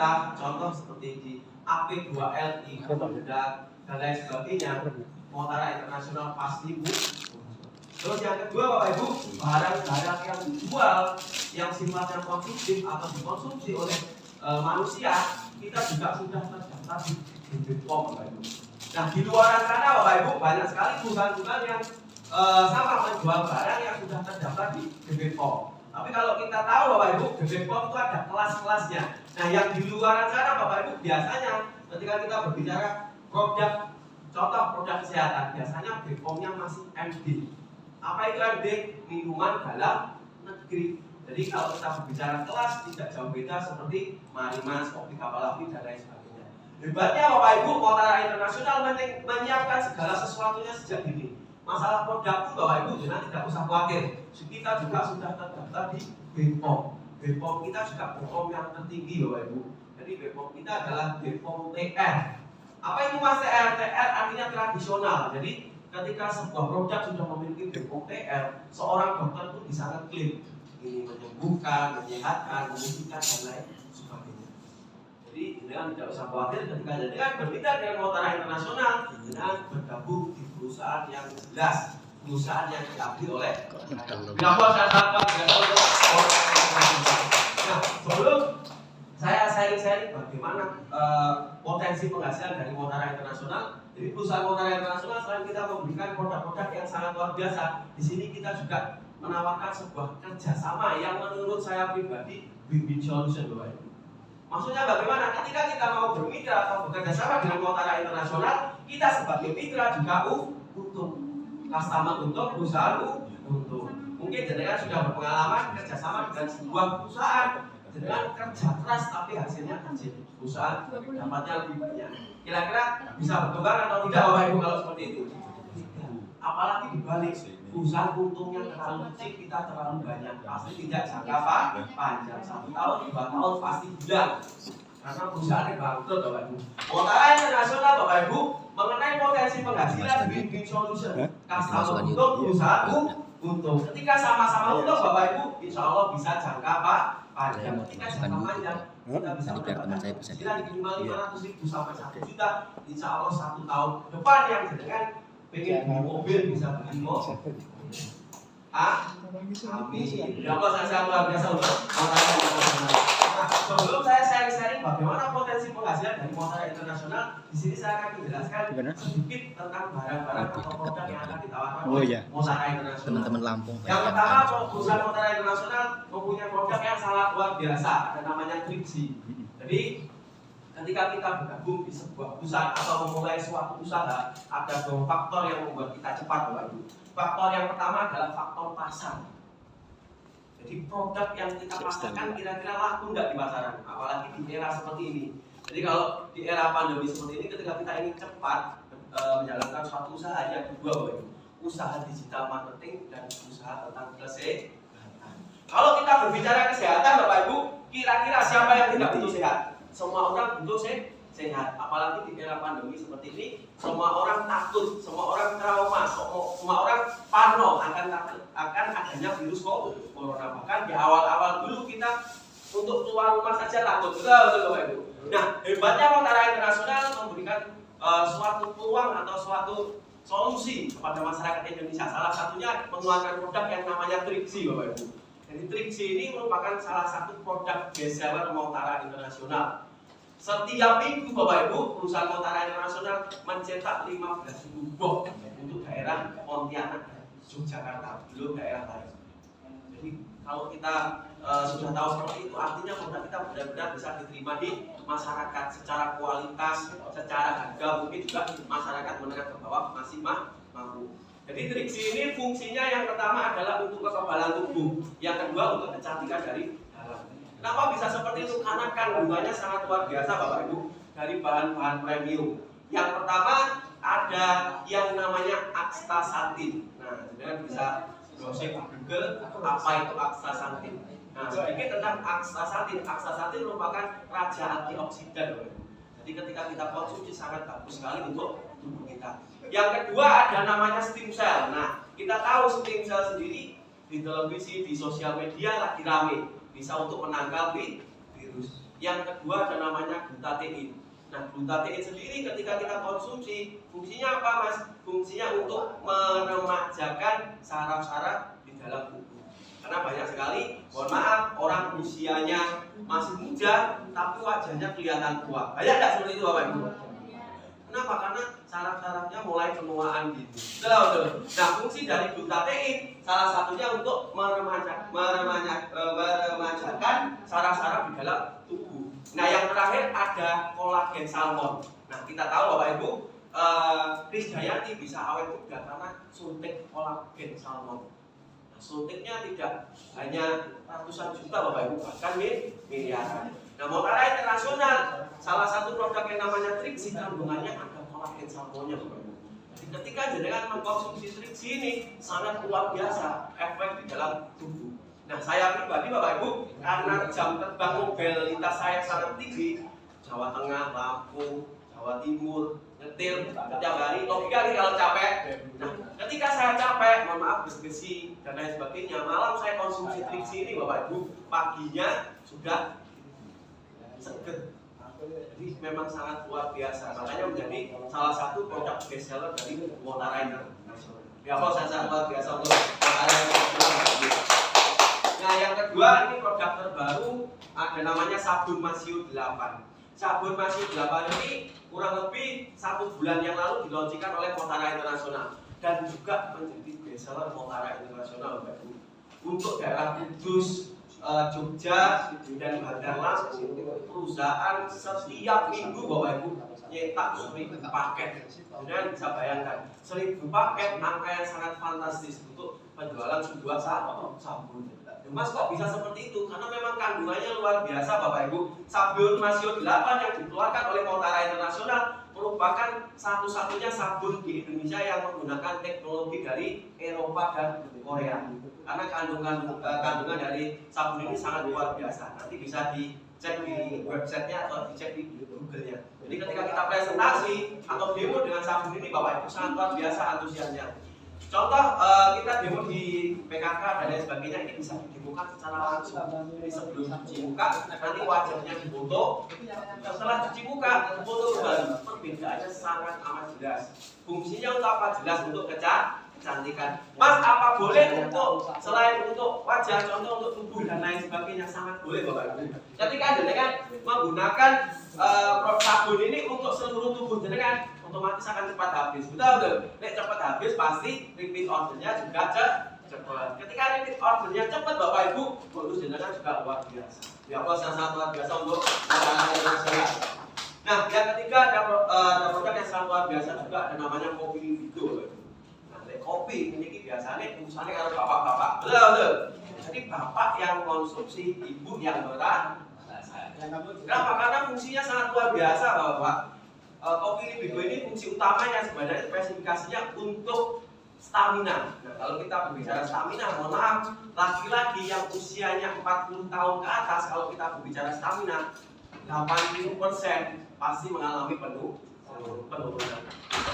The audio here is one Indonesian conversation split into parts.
pemerintah, contoh seperti di AP2LI, dan lain sebagainya, Motara Internasional pasti Bu. Terus yang kedua Bapak Ibu, barang-barang yang dijual yang sifatnya konsumtif atau dikonsumsi oleh manusia, kita juga sudah terdaftar di BPOM Bapak Ibu. Nah di luar sana Bapak Ibu banyak sekali perusahaan-perusahaan yang sama menjual barang yang sudah terdaftar di BPOM. Tapi kalau kita tahu Bapak Ibu, BPOM itu ada kelas-kelasnya. Nah yang di luar sana Bapak Ibu biasanya ketika kita berbicara produk, contoh produk kesehatan, biasanya BPOM-nya masih MD. Apa itu MD? Minuman dalam negeri. Jadi kalau kita berbicara kelas tidak jauh beda seperti Marimas, kopi kapal api dan lain sebagainya. Hebatnya Bapak Ibu, Motara Internasional menyiapkan segala sesuatunya sejak dini. Masalah produk itu Bapak Ibu jangan tidak usah khawatir. Kita juga sudah terdaftar di BPOM. BPOM kita juga BPOM yang tertinggi Bapak Ibu. Jadi BPOM kita adalah BPOM TR. Apa itu Mas TR? TR artinya tradisional. Jadi ketika sebuah produk sudah memiliki BPOM TR, seorang dokter itu bisa ngeklaim ini menyembuhkan, menyehatkan, memutihkan dan lain sebagainya. Jadi dengan tidak usah khawatir ketika dengan bermitra dengan Motara Internasional, dengan bergabung di perusahaan yang jelas, perusahaan yang diakui oleh. Nah, sebelum saya sharing-sharing bagaimana potensi penghasilan dari Motara Internasional. Jadi perusahaan Motara Internasional selain kita memberikan produk-produk yang sangat luar biasa, di sini kita juga menawarkan sebuah kerjasama yang menurut saya pribadi win-win solution Bapak Ibu. Maksudnya bagaimana? Ketika kita mau bermitra atau bekerja sama dengan Motara Internasional, kita sebagai mitra juga untung, customer untung, perusahaan untung. Mungkin jenengan sudah berpengalaman kerjasama dengan sebuah perusahaan dengan kerja keras tapi hasilnya kecil, perusahaan dapatnya lebih banyak. Kira-kira bisa berkembang atau tidak Bapak Ibu kalau seperti itu? Tidak. Apalagi dibalik perusahaan untungnya terlalu kecil, kita terlalu banyak, pasti tidak jangka panjang. 1 tahun, 2 tahun pasti hilang karena perusahaannya bangkrut Bapak Ibu. Motara Internasional Bapak Ibu mengenai potensi penghasilan win-win solution, customer untung, perusahaan untung. Ketika sama-sama untung Bapak Ibu, insya Allah bisa jangka panjang. Ketika jangka panjang kita bisa mendapatkan penghasilan minimal 500.000 sampai 1 juta, insya Allah 1 tahun depan yang dengan pengen beli mobil bisa beli mobil. Amin. Ya Allah saya luar biasa untuk Motara Internasional. Nah, sebelum saya sharing-sharing bagaimana potensi penghasilan dari Motara Internasional, di sini saya akan menjelaskan sedikit tentang barang-barang atau produk yang akan ditawarkan oleh Motara Internasional. Teman-teman Lampung. Yang pertama, perusahaan Motara Internasional mempunyai produk yang sangat luar biasa, ada namanya Triksi. Jadi ketika kita bergabung di sebuah perusahaan atau memulai suatu usaha, ada 2 faktor yang membuat kita cepat Bapak Ibu. Faktor yang pertama adalah faktor pasar. Jadi produk yang kita pasarkan kira-kira laku enggak di pasaran, apalagi di era seperti ini. Jadi kalau di era pandemi seperti ini, ketika kita ingin cepat menjalankan suatu usaha, yang kedua Bapak Ibu, usaha digital marketing dan usaha tentang kesehatan. Kalau kita berbicara kesehatan Bapak Ibu, kira-kira siapa yang tidak butuh sehat? Semua orang butuh sehat, apalagi di era pandemi seperti ini, semua orang takut, semua orang trauma, semua orang parno akan adanya virus corona. Bahkan di awal-awal dulu kita untuk keluar rumah saja takut, betul Bapak Ibu. Nah, hebatnya Motara Internasional memberikan suatu peluang atau suatu solusi kepada masyarakat Indonesia. Salah satunya mengeluarkan produk yang namanya Triksi Bapak Ibu. Jadi Triksi ini merupakan salah satu produk bestseller Motara Internasional. Setiap minggu Bapak Ibu, perusahaan Motara Internasional mencetak 15.000 box untuk daerah Pontianak, Yogyakarta, belum daerah lain. Jadi kalau kita sudah tahu seperti itu, artinya produk kita benar-benar bisa diterima di masyarakat secara kualitas, secara harga, mungkin juga masyarakat menengah ke bawah masih mampu. Jadi Triksi ini fungsinya yang pertama adalah untuk kekebalan tubuh, yang kedua untuk kecantikan dari dalam. Kenapa bisa seperti itu? Karena kandungannya sangat luar biasa Bapak Ibu, dari bahan-bahan premium. Yang pertama ada yang namanya astaxanthin. Nah, saudara bisa browsing Google apa itu astaxanthin. Nah, sedikit tentang astaxanthin. Astaxanthin merupakan raja antioksidan Bapak Ibu. Jadi ketika kita konsumsi sangat bagus sekali untuk tubuh kita. Yang kedua ada namanya stem cell. Nah, kita tahu stem cell sendiri di televisi, di sosial media lagi rame, bisa untuk menangkal virus. Yang kedua ada namanya glutathione. Nah, glutathione sendiri ketika kita konsumsi, fungsinya apa Mas? Fungsinya untuk meremajakan saraf-saraf di dalam tubuh. Karena banyak sekali, mohon maaf, orang usianya masih muda tapi wajahnya kelihatan tua. Banyak nggak seperti itu Bapak Ibu? Kenapa? Karena saraf-sarafnya mulai kenuaan gitu. Betul. Nah, fungsi dari glutathione salah satunya untuk meremajakan saraf-saraf di dalam tubuh. Nah, yang terakhir ada kolagen salmon. Nah, kita tahu Bapak Ibu, Krisdayanti bisa awet muda karena suntik kolagen salmon. Nah, suntiknya tidak hanya ratusan juta Bapak Ibu, bahkan miliaran. Nah, Motara Internasional, salah satu produk yang namanya Trixie, kandungannya ada kolagen salmonnya Bapak Ibu. Jadi ketika jenengan mengkonsumsi Trixie ini sangat luar biasa efek di dalam tubuh. Nah, saya pribadi Bapak Ibu, karena jam terbang mobilitas saya sangat tinggi, Jawa Tengah, Lampung, Jawa Timur, nyetir setiap hari, logika nih kalau capek. Nah, ketika saya capek, mohon maaf besi dan lain sebagainya, malam saya konsumsi Trixie ini Bapak Ibu, paginya sudah seger. Jadi memang sangat luar biasa, makanya menjadi salah satu produk best seller dari Motara Internasional. Ya, kalau saya sangat luar biasa untuk Motara Internasional. Nah, yang kedua ini produk terbaru ada namanya sabun Masio 8. Sabun Masio 8 ini kurang lebih 1 bulan yang lalu dilaunchingkan oleh Motara Internasional dan juga menjadi best seller Motara Internasional Bapak Ibu. Untuk daerah Kudus, Jogja dan Bandar Lampung, perusahaan setiap minggu Bapak Ibu nyetak 1000 paket. Kemudian bisa bayangkan 1000 paket, angka yang sangat fantastis untuk penjualan sebuah sabun. Mas kok bisa seperti itu? Karena memang kandungannya luar biasa Bapak Ibu. Sabun Masio 8 yang dikeluarkan oleh Motara Internasional merupakan satu-satunya sabun di Indonesia yang menggunakan teknologi dari Eropa dan Korea. Karena kandungan dari sabun ini sangat luar biasa. Nanti bisa dicek di websitenya atau dicek di Google-nya. Jadi ketika kita presentasi atau demo dengan sabun ini Bapak Ibu sangat luar biasa antusiasnya. Contoh kita demo di PKK dan lain sebagainya, ini bisa didemokan secara langsung. Jadi sebelum cuci muka, nanti wajahnya difoto. Setelah cuci muka, foto kembali. Perbedaannya sangat amat jelas. Fungsinya untuk apa? Jelas untuk kecantikan. Mas, apa boleh untuk selain untuk wajah, contoh untuk tubuh dan lain sebagainya, sangat boleh Bapak Ibu. Ketika jenengan menggunakan sabun ini untuk seluruh tubuh jenengan, otomatis akan cepat habis. Betul. Nek cepat habis pasti repeat ordernya juga cepat. Ketika repeat ordernya cepat Bapak Ibu, bonus jenengan juga luar biasa. Ya Allah, sangat luar biasa untuk makanan internasional. Nah, yang ketiga ada produk yang sangat luar biasa juga, ada namanya kopi Libido. Nah, kopi ini biasanya urusannya kalau bapak-bapak. Betul. Jadi bapak yang konsumsi, ibu yang berat. Kenapa? Karena fungsinya sangat luar biasa Bapak. Kopi Libido ini fungsi utamanya sebenarnya spesifikasinya untuk stamina. Nah, kalau kita berbicara stamina, mohon maaf, laki-laki yang usianya 40 tahun ke atas, kalau kita berbicara stamina, 80% pasti mengalami penurunan.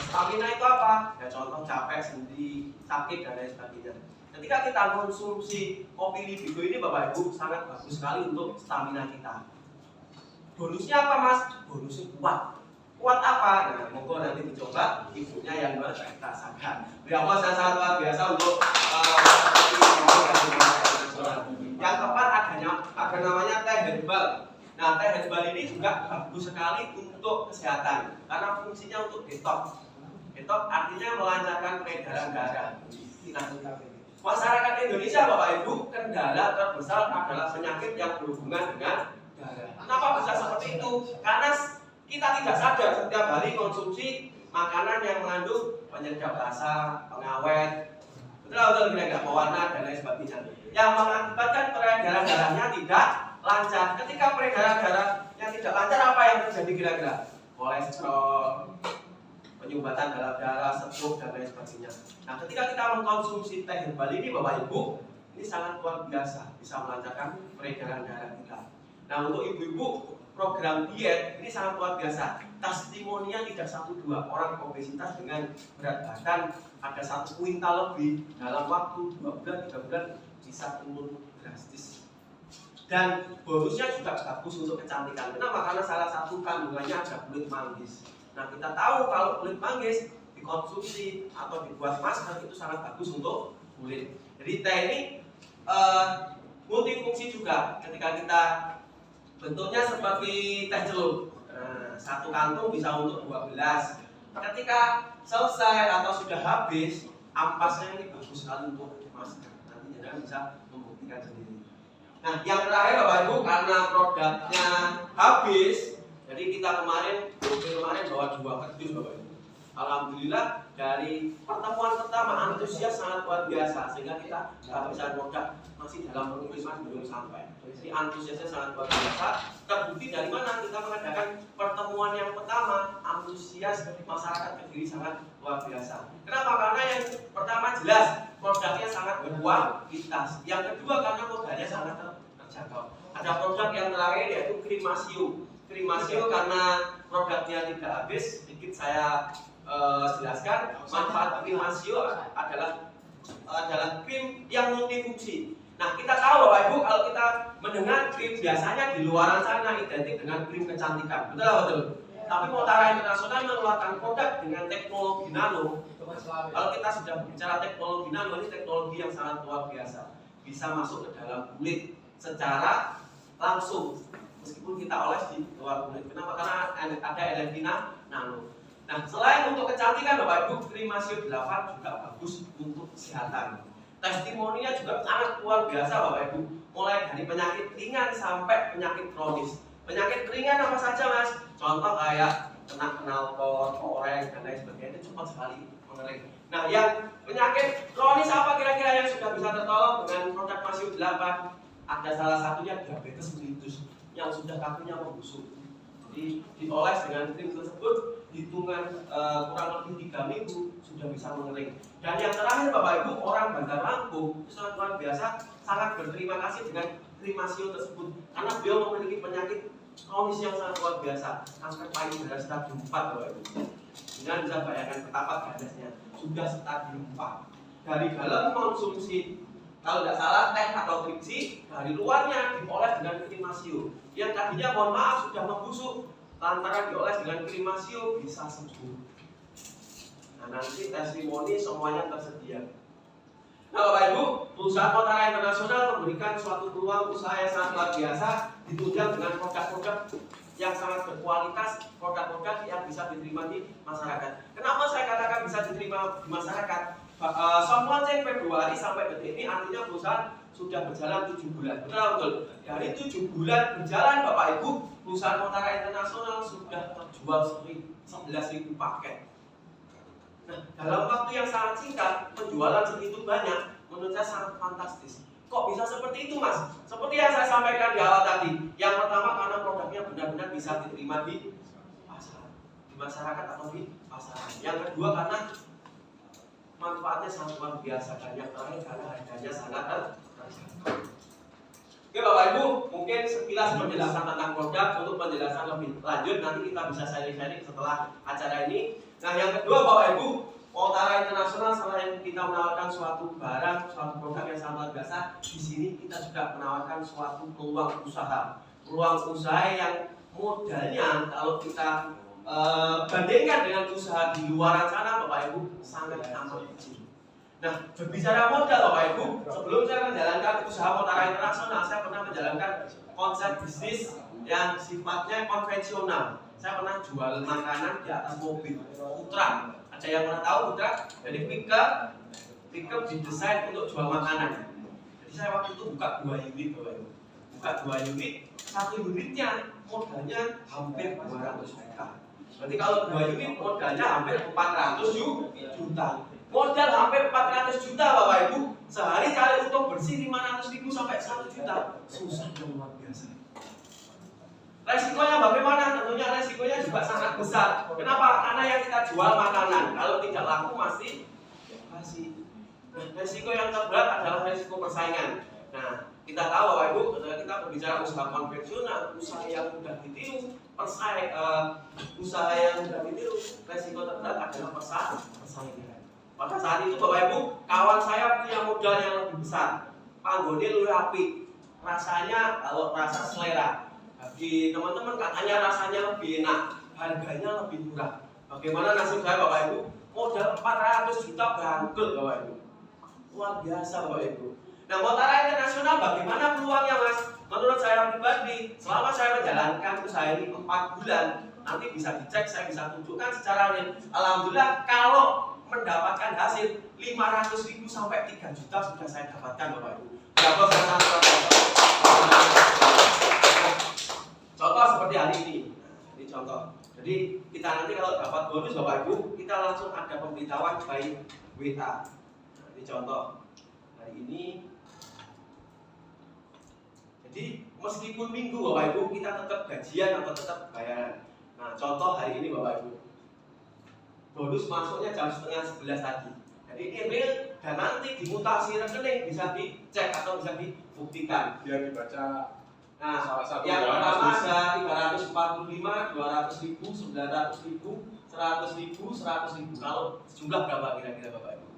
Stamina itu apa? Ya contoh capek, sendi, sakit dan lain sebagainya. Ketika kita konsumsi kopi Libido ini Bapak Ibu sangat bagus sekali untuk stamina kita. Bonusnya apa Mas? Bonusnya kuat. Kuat apa? Nah, monggo nanti dicoba ibunya yang merasakan. Ya Allah, saya sangat luar biasa untuk yang keempat ada namanya teh herbal. Nah, teh herbal ini juga bagus sekali untuk kesehatan karena fungsinya untuk detox. Detox artinya melancarkan peredaran darah. Nah, masyarakat Indonesia Bapak Ibu, kendala terbesar adalah penyakit yang berhubungan dengan darah. Kenapa bisa seperti itu? Karena kita tidak sadar setiap hari konsumsi makanan yang mengandung penyedap rasa, pengawet, betul kira-kira pewarna dan lain sebagainya, yang mengakibatkan peredaran darahnya tidak lancar. Ketika peredaran darahnya tidak lancar, apa yang terjadi kira-kira? Kolesterol, penyumbatan dalam darah, stroke dan lain sebagainya. Nah, ketika kita mengkonsumsi teh herbal ini Bapak Ibu, ini sangat luar biasa, bisa melancarkan peredaran darah kita. Nah, untuk ibu-ibu, program diet ini sangat luar biasa. Testimoninya tidak 1-2 orang obesitas dengan berat badan ada 1 kuintal lebih dalam waktu 2 bulan 3 bulan bisa turun drastis. Dan bonusnya juga bagus untuk kecantikan. Kenapa? Karena salah satu kandungannya ada kulit manggis. Nah, kita tahu kalau kulit manggis dikonsumsi atau dibuat masker itu sangat bagus untuk kulit. Jadi teh ini multifungsi juga. Ketika kita bentuknya seperti teh celup, satu kantung bisa untuk 12. Ketika selesai atau sudah habis, ampasnya ini bagus sekali untuk masker. Nanti jangan bisa membuktikan sendiri. Nah, yang terakhir Bapak Ibu, karena produknya habis, jadi kita kemarin bawa 2 kardus Bapak Ibu. Alhamdulillah dari pertemuan pertama antusias sangat luar biasa, sehingga kita kehabisan produk masih dalam pengiriman belum sampai. Jadi antusiasnya sangat luar biasa. Terbukti dari mana kita mengadakan pertemuan yang pertama, antusias masyarakat Kediri sangat luar biasa. Kenapa? Karena yang pertama jelas produknya sangat berkualitas. Yang kedua karena modalnya sangat terjangkau. Ada produk yang terakhir yaitu krim masio. Krim masio karena produknya tidak habis, sedikit saya jelaskan. Manfaat krim masio adalah krim yang multifungsi. Nah, kita tahu Bapak Ibu kalau kita mendengar krim biasanya di luaran sana identik dengan krim kecantikan. Betul? Tapi Motara Internasional mengeluarkan produk dengan teknologi nano. Kalau kita sudah bicara teknologi nano, ini teknologi yang sangat luar biasa. Bisa masuk ke dalam kulit secara langsung, meskipun kita oles di luar kulit. Kenapa? Karena ada energi nano. Nah, selain untuk kecantikan Bapak Ibu, krim masio 8 juga bagus untuk kesehatan. Testimoninya juga sangat luar biasa Bapak Ibu. Mulai dari penyakit ringan sampai penyakit kronis. Penyakit ringan apa saja Mas? Contoh kayak kena knalpot, koreng, dan lain sebagainya itu cepat sekali mengering. Nah, yang penyakit kronis apa kira-kira yang sudah bisa tertolong dengan produk masio 8? Ada salah satunya diabetes mellitus yang sudah kakinya membusuk. Jadi dioles dengan krim tersebut, hitungan kurang lebih 3 minggu sudah bisa mengering. Dan yang terakhir Bapak Ibu, orang Bandar Lampung itu sangat luar biasa, sangat berterima kasih dengan krim masio tersebut karena beliau memiliki penyakit kronis yang sangat luar biasa, kanker payudara stadium 4 Bapak Ibu. Jangan bisa bayangkan betapa ganasnya, sudah stadium 4. Dari dalam konsumsi kalau tidak salah teh atau triksi, dari luarnya dioles dengan krim masio. Yang tadinya mohon maaf sudah membusuk, lantaran dioles dengan krim masio bisa sembuh. Nah, nanti testimoni semuanya tersedia. Nah Bapak Ibu, perusahaan Motara Internasional memberikan suatu peluang usaha yang sangat luar biasa, ditunjang dengan produk-produk yang sangat berkualitas, produk-produk yang bisa diterima di masyarakat. Kenapa saya katakan bisa diterima di masyarakat? Soft launching Februari sampai detik ini artinya perusahaan sudah berjalan 7 bulan. Betul. Dari 7 bulan berjalan Bapak Ibu, perusahaan Motara Internasional sudah terjual 11.000 paket. Nah, dalam waktu yang sangat singkat, penjualan segitu banyak, menurut saya sangat fantastis. Kok bisa seperti itu Mas? Seperti yang saya sampaikan di awal tadi. Yang pertama karena produknya benar-benar bisa diterima di pasar, di masyarakat atau di pasaran. Yang kedua karena manfaatnya sangat luar biasa. Dan yang terakhir karena harganya sangat terjangkau. Oke Bapak Ibu, mungkin sekilas penjelasan tentang produk. Untuk penjelasan lebih lanjut nanti kita bisa sharing-sharing setelah acara ini. Nah yang kedua Bapak Ibu, Motara Internasional selain kita menawarkan suatu barang, suatu produk yang sangat luar biasa, di sini kita juga menawarkan suatu peluang usaha. Peluang usaha yang modalnya kalau kita bandingkan dengan usaha di luar sana Bapak Ibu sangat amat kecil. Nah, berbicara modal Bapak Ibu, sebelum saya menjalankan usaha Motara Internasional, saya pernah menjalankan konsep bisnis yang sifatnya konvensional. Saya pernah jual makanan di atas mobil, putra. Ada yang pernah tahu putra? Jadi pickup didesain untuk jual makanan. Jadi saya waktu itu buka 2 unit Bapak Ibu. Buka 2 unit, 1 unitnya modalnya hampir 200 juta. Berarti kalau 2 unit modalnya hampir 400 juta. Modal hampir 400 juta Bapak Ibu, sehari cari untung bersih 500.000 sampai 1 juta. Susah dan luar biasa. Resikonya bagaimana? Tentunya resikonya juga sangat besar. Kenapa? Karena yang kita jual makanan, kalau tidak laku masih. Resiko yang terberat adalah resiko persaingan. Nah, kita tahu Bapak Ibu, ketika kita berbicara usaha konvensional, usaha yang mudah ditiru, usaha yang mudah ditiru, resiko terberat adalah persaingan. Pada saat itu Bapak Ibu, kawan saya punya modal yang lebih besar, panggone luwih apik. rasanya kalau rasa selera. Bagi teman-teman katanya rasanya lebih enak, harganya lebih murah. Bagaimana nasib saya Bapak Ibu? Modal 400 juta bangkrut Bapak Ibu. Luar biasa Bapak Ibu. Nah, Motara Internasional bagaimana peluangnya Mas? Menurut saya pribadi, selama saya menjalankan usaha ini 4 bulan, nanti bisa dicek, saya bisa tunjukkan secara real. Alhamdulillah kalau mendapatkan hasil 500.000 sampai 3 juta sudah saya dapatkan Bapak Ibu. Berapa saya contoh seperti hari ini. Ini contoh. Jadi kita nanti kalau dapat bonus Bapak Ibu, kita langsung ada pemberitahuan by WA. Nah, ini contoh hari ini. Jadi meskipun minggu Bapak Ibu kita tetap gajian atau tetap bayaran. Nah contoh hari ini Bapak Ibu, bonus masuknya jam setengah 11 tadi. Jadi ini real dan nanti dimutasi rekening bisa dicek atau bisa dibuktikan. Biar dibaca. Nah, salah satu yang pertama ada 345, 200.000, 900.000, 100.000, 100.000. Kalau jumlah berapa kira-kira Bapak Ibu?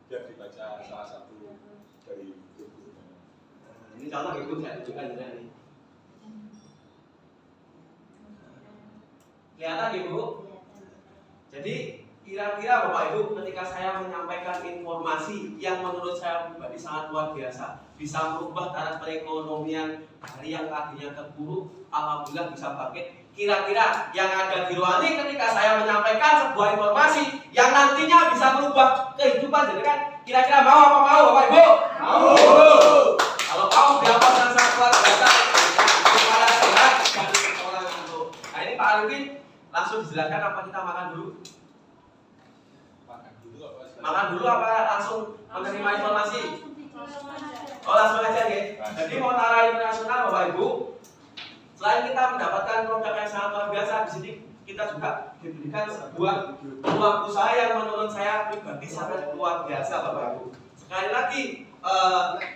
Biar dibaca salah satu dari buku. Nah, ini contoh itu saya tunjukkan juga ini. Kelihatan Ibu? Jadi kira-kira Bapak Ibu ketika saya menyampaikan informasi yang menurut saya pribadi sangat luar biasa, bisa merubah taraf perekonomian dari yang tadinya terpuruk, alhamdulillah bisa bangkit. Kira-kira yang ada di ruang ini ketika saya menyampaikan sebuah informasi yang nantinya bisa merubah kehidupan jadi kan, kira-kira mau apa mau Bapak Ibu? Mau. Kalau mau berapa yang sangat luar biasa, kepala sehat dan orang ngantuk. Nah ini Pak Arifin langsung dijelaskan apa kita makan dulu? Makan dulu apa langsung menerima informasi? Oh langsung aja ya. Jadi Motara Internasional Bapak Ibu, selain kita mendapatkan produk yang sangat luar biasa, di sini kita juga diberikan sebuah peluang usaha yang menurut saya pribadi sangat luar biasa Bapak Ibu. Sekali lagi,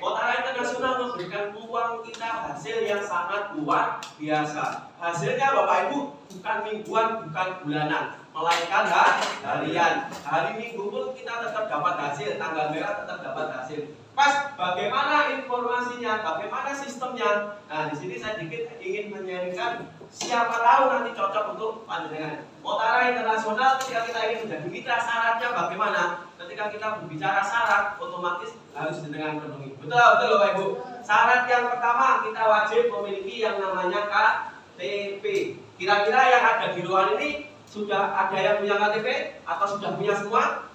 Motara Internasional memberikan peluang kita hasil yang sangat luar biasa. Hasilnya Bapak Ibu bukan mingguan, bukan bulanan, melainkan harian. Hari Minggu pun kita tetap dapat hasil, tanggal merah tetap dapat hasil. Pas bagaimana informasinya, bagaimana sistemnya. Nah, di sini saya sedikit ingin menyaringkan siapa tahu nanti cocok untuk panjenengan. Motara Internasional ketika kita ingin menjadi mitra syaratnya bagaimana? Ketika kita berbicara syarat, otomatis harus dengan penuhi. Betul Bapak Ibu. Syarat yang pertama kita wajib memiliki yang namanya KTP. Kira-kira yang ada di ruangan ini sudah ada yang punya KTP atau sudah punya semua?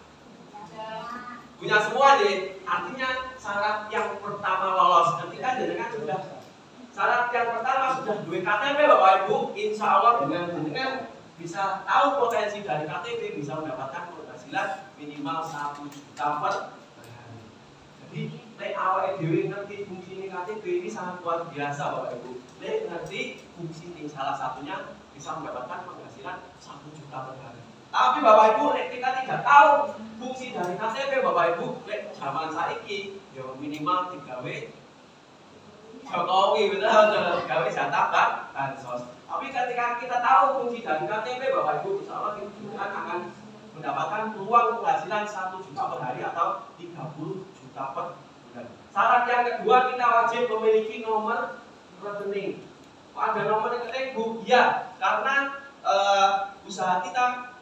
Punya semua deh. Artinya syarat yang pertama lolos. Ketika jenengan sudah syarat yang pertama sudah dua KTP Bapak Ibu, insya Allah dengan jenengan bisa tahu potensi dari KTP bisa mendapatkan penghasilan minimal 1 juta per hari. Jadi nek awake dhewe ngerti fungsi KTP ini sangat luar biasa Bapak Ibu. Nek ngerti fungsi ini salah satunya bisa mendapatkan penghasilan 1 juta per hari. Tapi Bapak Ibu, nek kita tidak tahu fungsi dari KTP Bapak Ibu, nek zaman saiki ya minimal digawe Jokowi betul, gawe jatah bansos. Tapi ketika kita tahu fungsi dari KTP Bapak Ibu, insya Allah kita akan mendapatkan peluang penghasilan 1 juta per hari atau 30 juta per bulan. Syarat yang kedua kita wajib memiliki nomor rekening. Ada nomor rekening Bu? Ya, karena usaha kita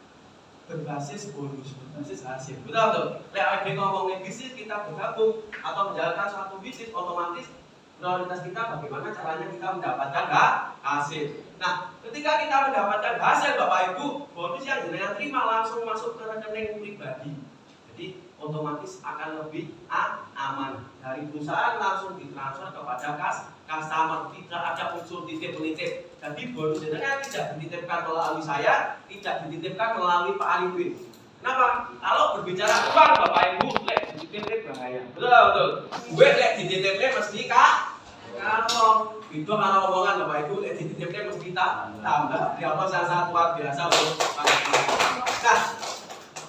berbasis bonus, berbasis hasil. Betul tuh. Lek ngomongin bisnis kita bergabung atau menjalankan suatu bisnis, otomatis prioritas kita bagaimana caranya kita mendapatkan hasil. Nah, ketika kita mendapatkan hasil Bapak Ibu, bonus yang jenengan terima langsung masuk ke rekening pribadi. Jadi otomatis akan lebih aman. Dari perusahaan langsung ditransfer kepada customer, tidak ada unsur titip-menitip. Jadi bonus jenengan tidak dititipkan melalui saya, tidak dititipkan melalui Pak Arifin. Kenapa? Kalau berbicara uang Bapak Ibu, lek dititip bahaya. Betul. Gue lek dititipnya mesti kalau itu kalau omongan Bapak Ibu lek dititipnya mesti tambah. Ya apa sangat luar biasa Pak. Nah,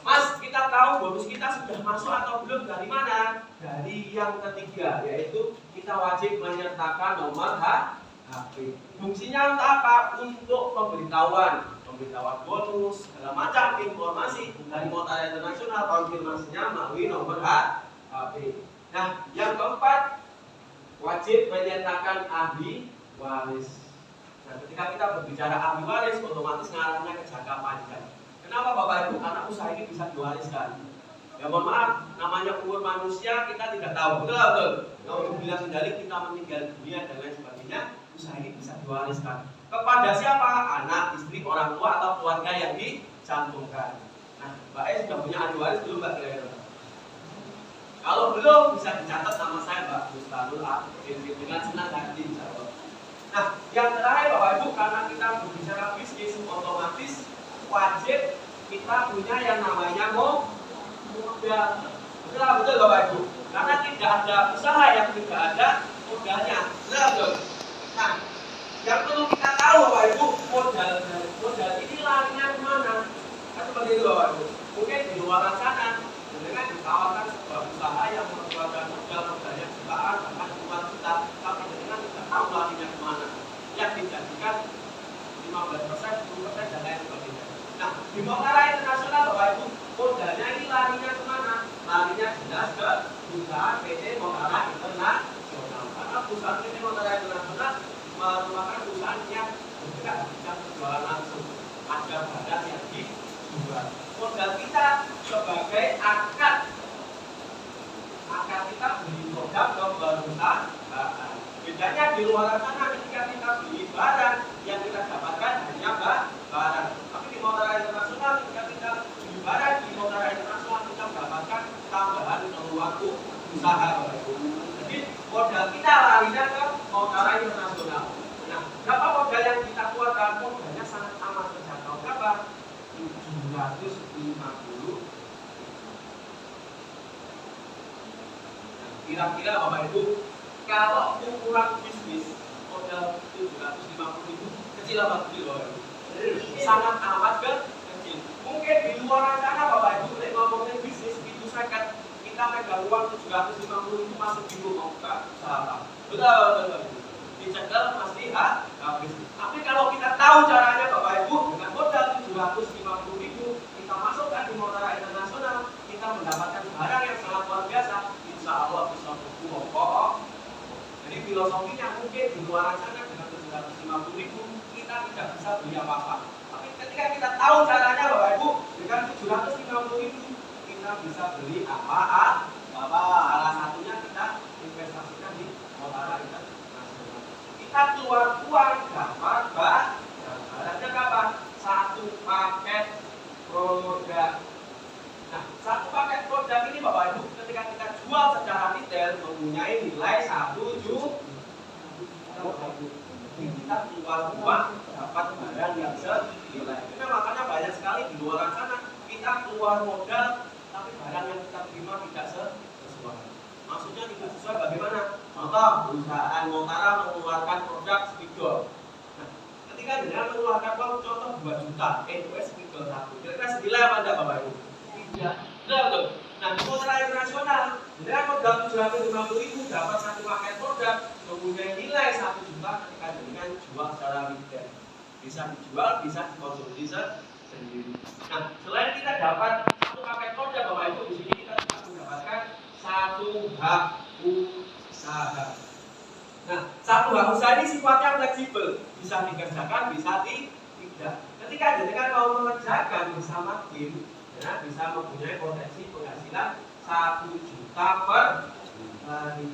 Mas, kita tahu bonus kita sudah masuk atau belum dari mana? Dari yang ketiga, yaitu kita wajib menyertakan nomor HP. Fungsinya untuk apa? Untuk pemberitahuan bonus, segala macam informasi dari Motara Internasional, konfirmasinya melalui nomor HP. Nah, yang keempat, wajib menyertakan ahli waris. Nah, ketika kita berbicara ahli waris, otomatis ngarahnya ke jangka panjang. Kenapa Bapak Ibu? Karena usaha ini bisa diwariskan. Ya mohon maaf, namanya umur manusia kita tidak tahu, betul. Kalau bila sendiri kita meninggal dunia dan lain sebagainya, usaha ini bisa diwariskan kepada siapa? Anak, istri, orang tua atau keluarga yang dicantumkan. Nah, Mbak E sudah punya ahli waris belum Mbak kira-kira? Kalau belum bisa dicatat nama saya Mbak Bustanul A. Dengan senang hati dijawab. Nah, yang terakhir Bapak Ibu, karena kita berbicara bisnis, otomatis wajib kita punya yang namanya modal. Betul Bapak Ibu. Karena tidak ada usaha yang tidak ada modalnya. Betul. Nah, yang perlu kita tahu Bapak Ibu, modal ini larinya kemana? Kan seperti itu Bapak Ibu. Mungkin di luar sana dengan ditawarkan sebuah usaha yang mengeluarkan modalnya jutaan, bahkan puluhan juta, tapi dengan tidak tahu larinya kemana. Yang dijadikan 15%, 10% dan lain sebagainya. Nah, di Motara Internasional Bapak Ibu, modalnya ini larinya kemana? Larinya jelas ke perusahaan PT Motara Internasional. Karena perusahaan PT Motara Internasional merupakan perusahaan yang bergerak di bidang penjualan langsung. Ada barang yang dijual. Modal kita sebagai akad kita beli produk ke perusahaan. Bedanya di luar sana ketika kita beli barang yang kita dapatkan hanya barang. Tapi di Motara Internasional ketika kita beli barang di Motara Internasional kita mendapatkan tambahan peluang usaha. Jadi modal kita larinya ke Motara Internasional. Nah, berapa modal yang kita keluarkan? Modalnya sangat amat terjangkau. Berapa? 750. Kira-kira Bapak Ibu, kalau ukuran bisnis modal 750.000 kecil apa kecil Bapak Ibu? Sangat amat kecil. Mungkin di luar sana Bapak Ibu ngomongin bisnis itu kita megang uang 750.000 masih bingung mau buka usaha apa. Betul. Dicekel pasti habis. Tapi kalau kita tahu caranya Bapak Ibu, dengan modal 750.000 kita masukkan di Motara Internasional, kita mendapatkan barang yang sangat luar biasa. Insya Allah bisa berpokok. Jadi filosofinya mungkin di luar sana dengan 750.000 kita tidak bisa beli apa-apa. Tapi ketika kita tahu caranya Bapak Ibu, dengan 750.000 kita bisa beli apa? Salah satunya kita investasikan di Motara Internasional. Kita keluar uang dapat barangnya kapan? Satu paket produk. Nah, satu paket produk ini Bapak Ibu ketika kita jual secara retail mempunyai nilai 1 juta. Kita keluar uang dapat barang yang senilai. Itu makanya banyak sekali di luar sana kita keluar modal tapi barang yang kita terima tidak sesuai. Maksudnya tidak sesuai bagaimana? Contoh, perusahaan Motara mengeluarkan produk spidol. Nah, ketika dengan mengeluarkan uang contoh 2 juta, itu spidol 1. Kira-kira senilai apa enggak Bapak Ibu? Tidak. Betul. Nah, di Motara Internasional dengan modal 750.000 dapat satu paket produk mempunyai nilai 1 juta ketika dengan jual secara retail. Bisa dijual, bisa dikonsumsi sendiri. Nah, selain kita dapat satu paket produk Bapak Ibu, di sini kita juga mendapatkan satu hak usaha. Nah, satu hak usaha ini sifatnya fleksibel, bisa dikerjakan, bisa tidak. Ketika jenengan mau mengerjakan bersama tim, ya, bisa mempunyai potensi penghasilan 1 juta per hari.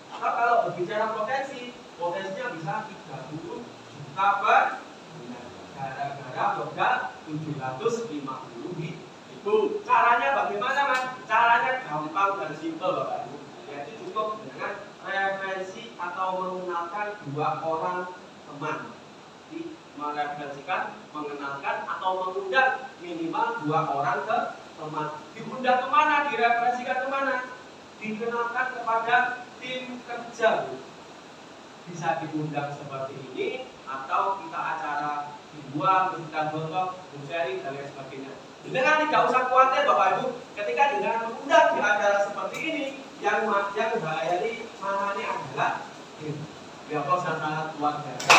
Atau kalau berbicara potensinya bisa 30 juta per bulan. Gara-gara modal 750.000. Caranya bagaimana Mas? Caranya gampang dan simpel Bapak Ibu. Yaitu cukup dengan referensi atau mengenalkan 2 orang teman. Mereferensikan, mengenalkan atau mengundang minimal 2 orang ke teman. Diundang kemana? Direferensikan kemana? Dikenalkan kepada tim kerja. Bisa diundang seperti ini atau kita acara dibuang, kita bentuk, sharing dan lain sebagainya. Dengan tidak usah khawatir Bapak Ibu, ketika dengan mengundang di acara seperti ini, yang menghayati mananya adalah tim. Ya Allah sangat luar biasa.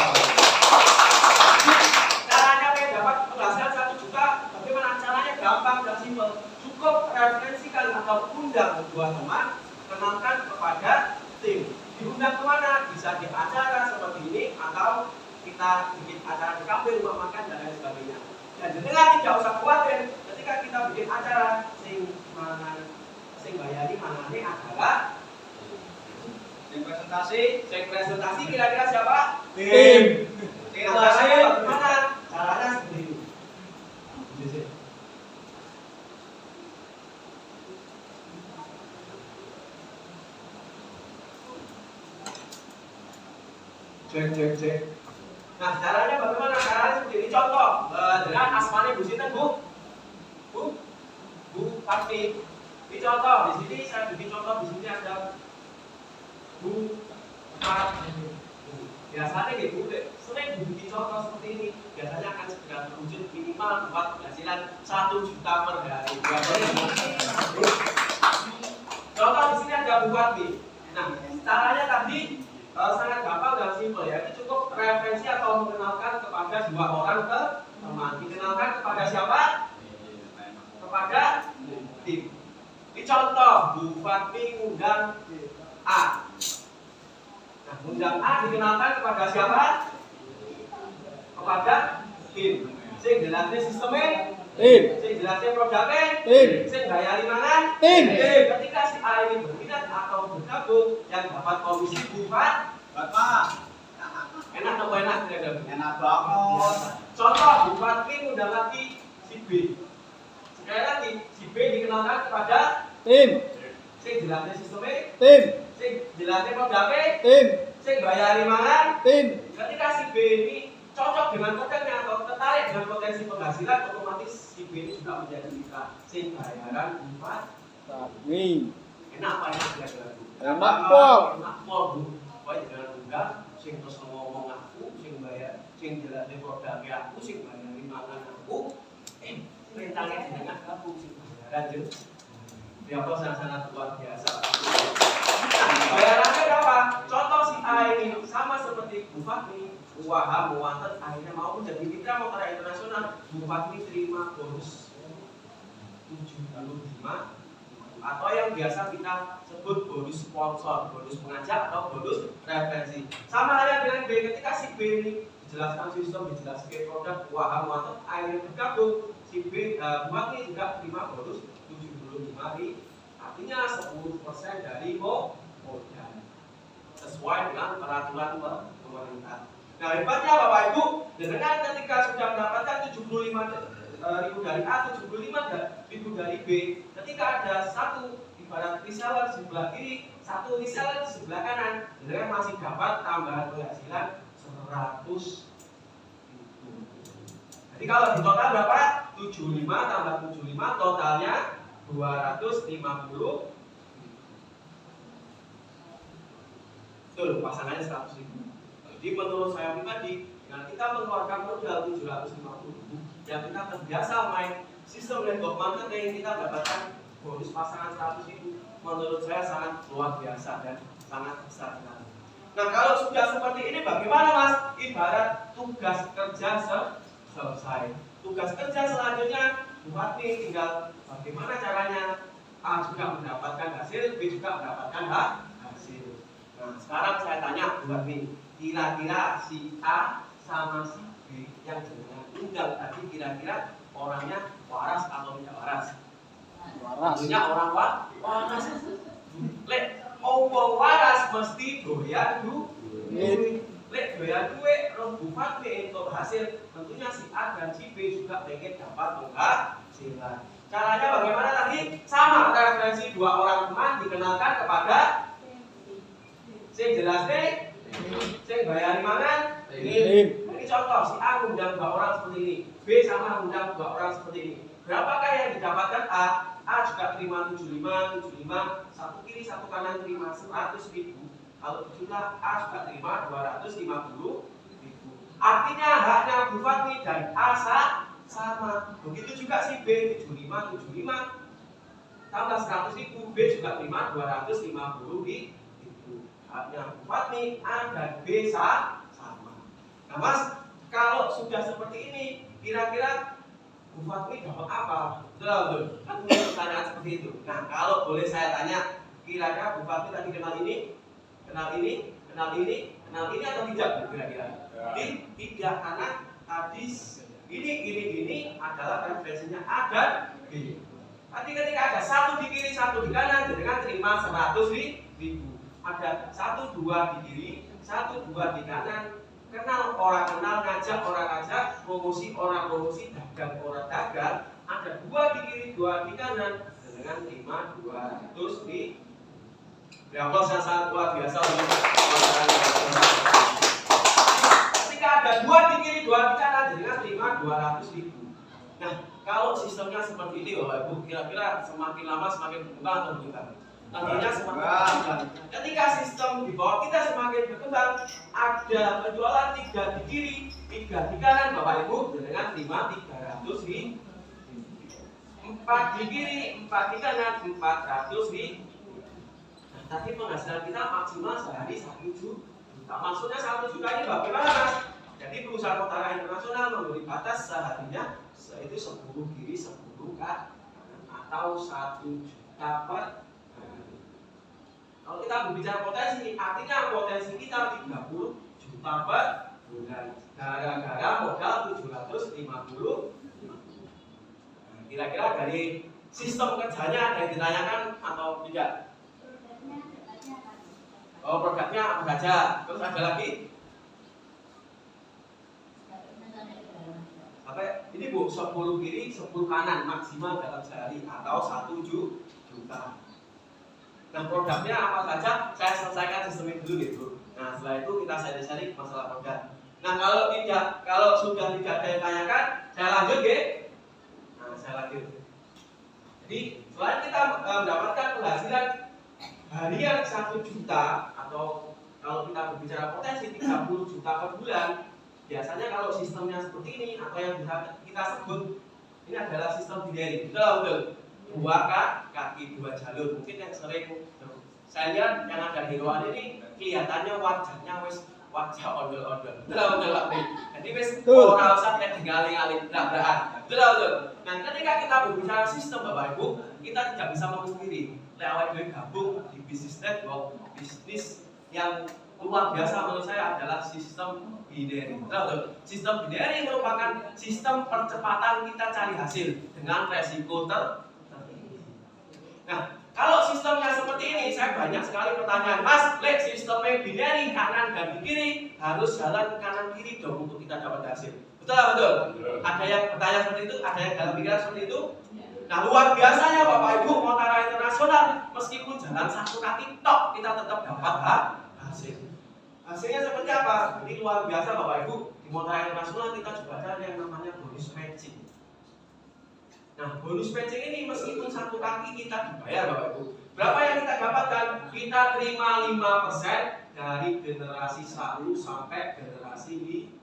Caranya kayak dapat penghasilan 1 juta, bagaimana caranya? Gampang dan simpel. Cukup referensikan atau undang 2 teman, kenalkan kepada tim. Diundang kemana? Bisa di acara seperti ini atau kita bikin acara di kafe, rumah makan dan lain sebagainya. Dan jenengan tidak usah khawatir ketika kita bikin acara sing bayari mangane adalah Yang presentasi kira-kira siapa? tim. Caranya bagaimana? Caranya seperti itu. Cek. Nah, caranya bagaimana? Caranya seperti ini. Contoh, dengan asmane Bu Sinten, Bu Fatmi. Ini contoh. Di sini saya bikin contoh. Di sini ada Bu Fatmi. Biasanya gitu, sering dibikin contoh seperti ini. Biasanya akan segera terwujud minimal buat penghasilan 1 juta per hari. Contoh di sini ada Bu Fatmi. Nah, caranya tadi sangat gampang dan simpel ya. Ini cukup referensi atau mengenalkan kepada 2 orang teman. Dikenalkan kepada siapa? Kepada tim. Ini contoh Bu Fatmi undang A. Nah, undang A dikenalkan kepada siapa? Kepada tim. Sing jelasnya sistemnya Tim. sing jelasnya produknya Tim. sing bayari mangan Tim. Ketika si A ini berminat atau bergabung, yang dapat komisi Bu Fat. Bapak, Enak atau enak? enak banget. Contoh, Bu Fatmi undang lagi si B. Sekali lagi, si B dikenalkan kepada Tim. sing jelasnya sistemnya, Tim. sing jelasnya produknya, Tim. sing bayari mangan. Tim. Ketika si B ini cocok dengan kontennya atau tertarik dengan potensi penghasilan, otomatis si B ini juga menjadi mitra. Sing bayaran Bu Fat. Tapi Enak apa enak kira-kira? enak kok. Enak kok Bu. Pokoknya jangan undang, sing terus ngomong aku, sing bayar, sing jelasnya produknya aku, sing bayari mangan aku. Mentalnya dengan gabung sing bayaran je. Ya kok sangat luar biasa. Bayarannya berapa? Contoh si A ini sama seperti Bu Fatmi, Wahab, Muwated, akhirnya mau menjadi mitra Motera Internasional. Bu Fatmi terima bonus 75 atau yang biasa kita sebut bonus sponsor, bonus pengajak atau bonus referensi. Sama halnya dengan B, ketika si B ini dijelaskan sistem, dijelaskan produk, Wahab, Muwated, akhirnya bergabung. Si B, Bu Fatmi juga terima bonus 75 ribu. Artinya 10% dari modal sesuai dengan peraturan pemerintah. Nah, hebatnya Bapak Ibu, dengan ketika sudah mendapatkan 75 ribu dari A, 75 ribu dari B, ketika ada satu ibarat reseller di sebelah kiri, satu reseller di sebelah kanan, dengan masih dapat tambahan penghasilan 100 ribu. Jadi kalau di total berapa? 75 tambah 75 totalnya 250. Betul, pasangannya 100 ribu. Jadi menurut saya pribadi, dengan kita mengeluarkan modal 750 ribu, yang kita terbiasa main sistem network marketing, kita mendapatkan bonus pasangan 100 ribu. Menurut saya sangat luar biasa dan sangat besar sekali. Nah, kalau sudah seperti ini bagaimana Mas? Ibarat tugas kerja selesai. Tugas kerja selanjutnya Bu Fatmi tinggal bagaimana caranya A juga mendapatkan hasil, B juga mendapatkan hasil. Nah, sekarang saya tanya Bu Fatmi, kira-kira si A sama si B yang dengan undang tadi kira-kira orangnya waras atau tidak waras? Waras. Tentunya orang waras. Lek wong waras mesti doyan duit. Lek doyan duit, roh Bu Fatmi untuk hasil, tentunya si A dan si B juga pengen dapat penghasilan. Caranya bagaimana tadi? Sama, referensi 2 orang teman dikenalkan kepada sing jelasnya, sing bayari mangan. Ini contoh, si A undang 2 orang seperti ini, B sama undang 2 orang seperti ini. Berapakah yang didapatkan A? A juga terima 75, satu kiri satu kanan terima 100 ribu. Kalau jumlah A juga terima 250 ribu. Artinya haknya Bu Fatmi dan A sama. Begitu juga si B 75 tambah 100 ribu, B juga terima 250 ribu. Haknya Bu Fatmi, A dan B sama. Nah Mas, kalau sudah seperti ini, kira-kira Bu Fatmi dapat apa? Betul, kan punya pertanyaan seperti itu. Nah, kalau boleh saya tanya, kira-kira Bu Fatmi tadi kenal ini kenal ini, kenal ini, kenal ini atau tidak kira-kira? Tidak, karena tadi ini adalah referensinya A dan B. Tadi ketika ada satu di kiri, satu di kanan, jenengan terima 100.000. Ada 1, 2 di kiri, 1, 2 di kanan. Kenal orang kenal, ngajak orang ngajak, promosi orang promosi, dagang orang dagang. Ada 2 di kiri, 2 di kanan, jenengan terima 200.000. Ya Allah, sangat luar biasa untuk ketika ada 2 di kiri, 2 di kanan, jenengan terima 200.000. Nah, kalau sistemnya seperti ini, Bapak Ibu, kira-kira semakin lama semakin berkembang atau berkembang? Tentunya semakin berkembang. Ketika sistem di bawah kita semakin berkembang, ada penjualan 3 di kiri, 3 di kanan, Bapak Ibu, dengan 300.000. 4 di kiri, 4 di kanan, 400.000. Nah, tadi penghasilan kita maksimal sehari 1 juta. Maksudnya 1 juta ini bagaimana, Mas? Jadi perusahaan Motara Internasional memberi batas seharinya yaitu 10 kiri 10 kanan atau 1 juta per hari. Kalau kita berbicara potensi, artinya potensi kita 30 juta per bulan. Gara-gara modal 750. Kira-kira dari sistem kerjanya ada yang ditanyakan atau tidak? Oh, produknya apa saja? Terus ada lagi? Sampai ini Bu, 10 kiri, 10 kanan maksimal dalam sehari atau 1 juta. Nah, produknya apa saja? Saya selesaikan sistemnya dulu gitu. Nah, setelah itu kita sharing masalah produk. Nah, kalau sudah tidak ada yang tanyakan, saya lanjut ya. Nah, saya lanjut. Jadi, selain kita mendapatkan penghasilan harian 1 juta atau kalau kita berbicara potensi 30 juta per bulan, biasanya kalau sistemnya seperti ini atau yang bisa kita sebut ini adalah sistem binary, betul? 2 kaki 2 jalur. Mungkin yang sering saya lihat yang ada di ruangan ini kelihatannya wajahnya wajah ondel-ondel, betul? Jadi orang usah yang digali-gali belak-belakan, betul? Nah, ketika kita berbicara sistem Bapak Ibu, kita tidak bisa memungkiri lewat gabung di bisnis network, bisnis yang luar biasa menurut saya adalah sistem binary. Betul. Sistem binary merupakan sistem percepatan kita cari hasil dengan resiko tertinggi. Nah, kalau sistemnya seperti ini, saya banyak sekali pertanyaan, Mas, sistemnya binary kanan dan kiri harus jalan kanan kiri dong untuk kita dapat hasil. Betul? Ada yang bertanya seperti itu, ada yang dalam pikiran seperti itu. Nah, luar biasanya Bapak Ibu, Motara Internasional meskipun jalan 1 kaki tok, kita tetap dapat hasil. Hasilnya seperti apa? Ini luar biasa Bapak Ibu. Di Motara Internasional kita juga ada yang namanya bonus matching. Nah, bonus matching ini meskipun 1 kaki kita dibayar Bapak Ibu. Berapa yang kita dapatkan? Kita terima 5% dari generasi 1 sampai generasi 5.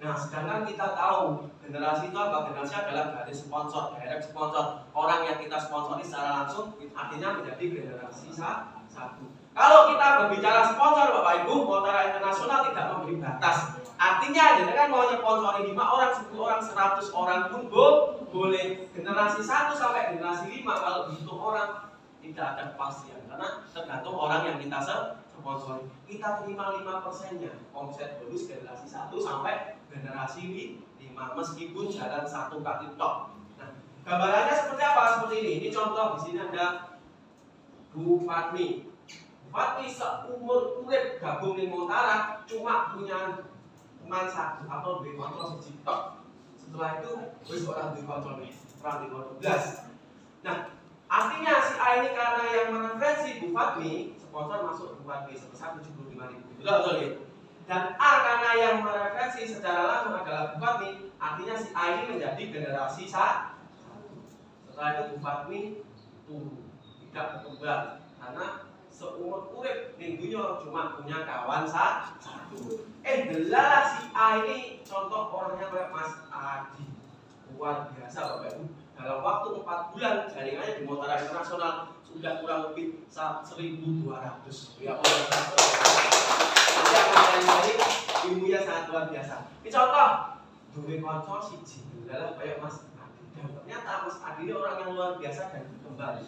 Nah, sedangkan kita tahu generasi itu apa? Generasi adalah dari sponsor, direct sponsor. Orang yang kita sponsori secara langsung artinya menjadi generasi 1. Kalau kita berbicara sponsor Bapak Ibu, Motara Internasional tidak memberi batas. Artinya jangan mau nyponsori 5 orang, 10 orang, 100 orang pun boleh. Generasi 1 sampai generasi 5 kalau dihitung orang tidak ada kepastian karena tergantung orang yang kita sponsori. Kita terima 5%-nya omset bonus generasi 1 sampai generasi 5 meskipun jalan 1 kaki tok. Nah, gambarannya seperti apa? Seperti ini. Ini contoh di sini ada Bu Fatmi. Fatmi seumur urip gabung di Motara cuma punya teman 1 atau 2 kontrol siji tok. Setelah itu wis orang 2 kontrol nih, orang 12. Nah, artinya si A ini karena yang mereferensi Bu Fatmi, sponsor masuk Bu Fatmi sebesar 75.000. Betul ya? Dan A karena yang mereferensi secara langsung adalah Bu Fatmi, artinya si A ini menjadi generasi 1. Setelah itu Bu Fatmi turun, tidak berkembang karena seumur urip minggunya cuma punya kawan 1. Delah si A ini contoh orangnya kayak Mas Adi. Luar biasa Bapak Ibu. Dalam waktu 4 bulan jaringannya di Motara Internasional sudah kurang lebih 1.200. Ya Allah. Jadi ilmunya sangat luar biasa. Ini contoh duwe kanca siji adalah kayak Mas Adi. Dan ternyata Mas Adi ini orang yang luar biasa dan berkembang.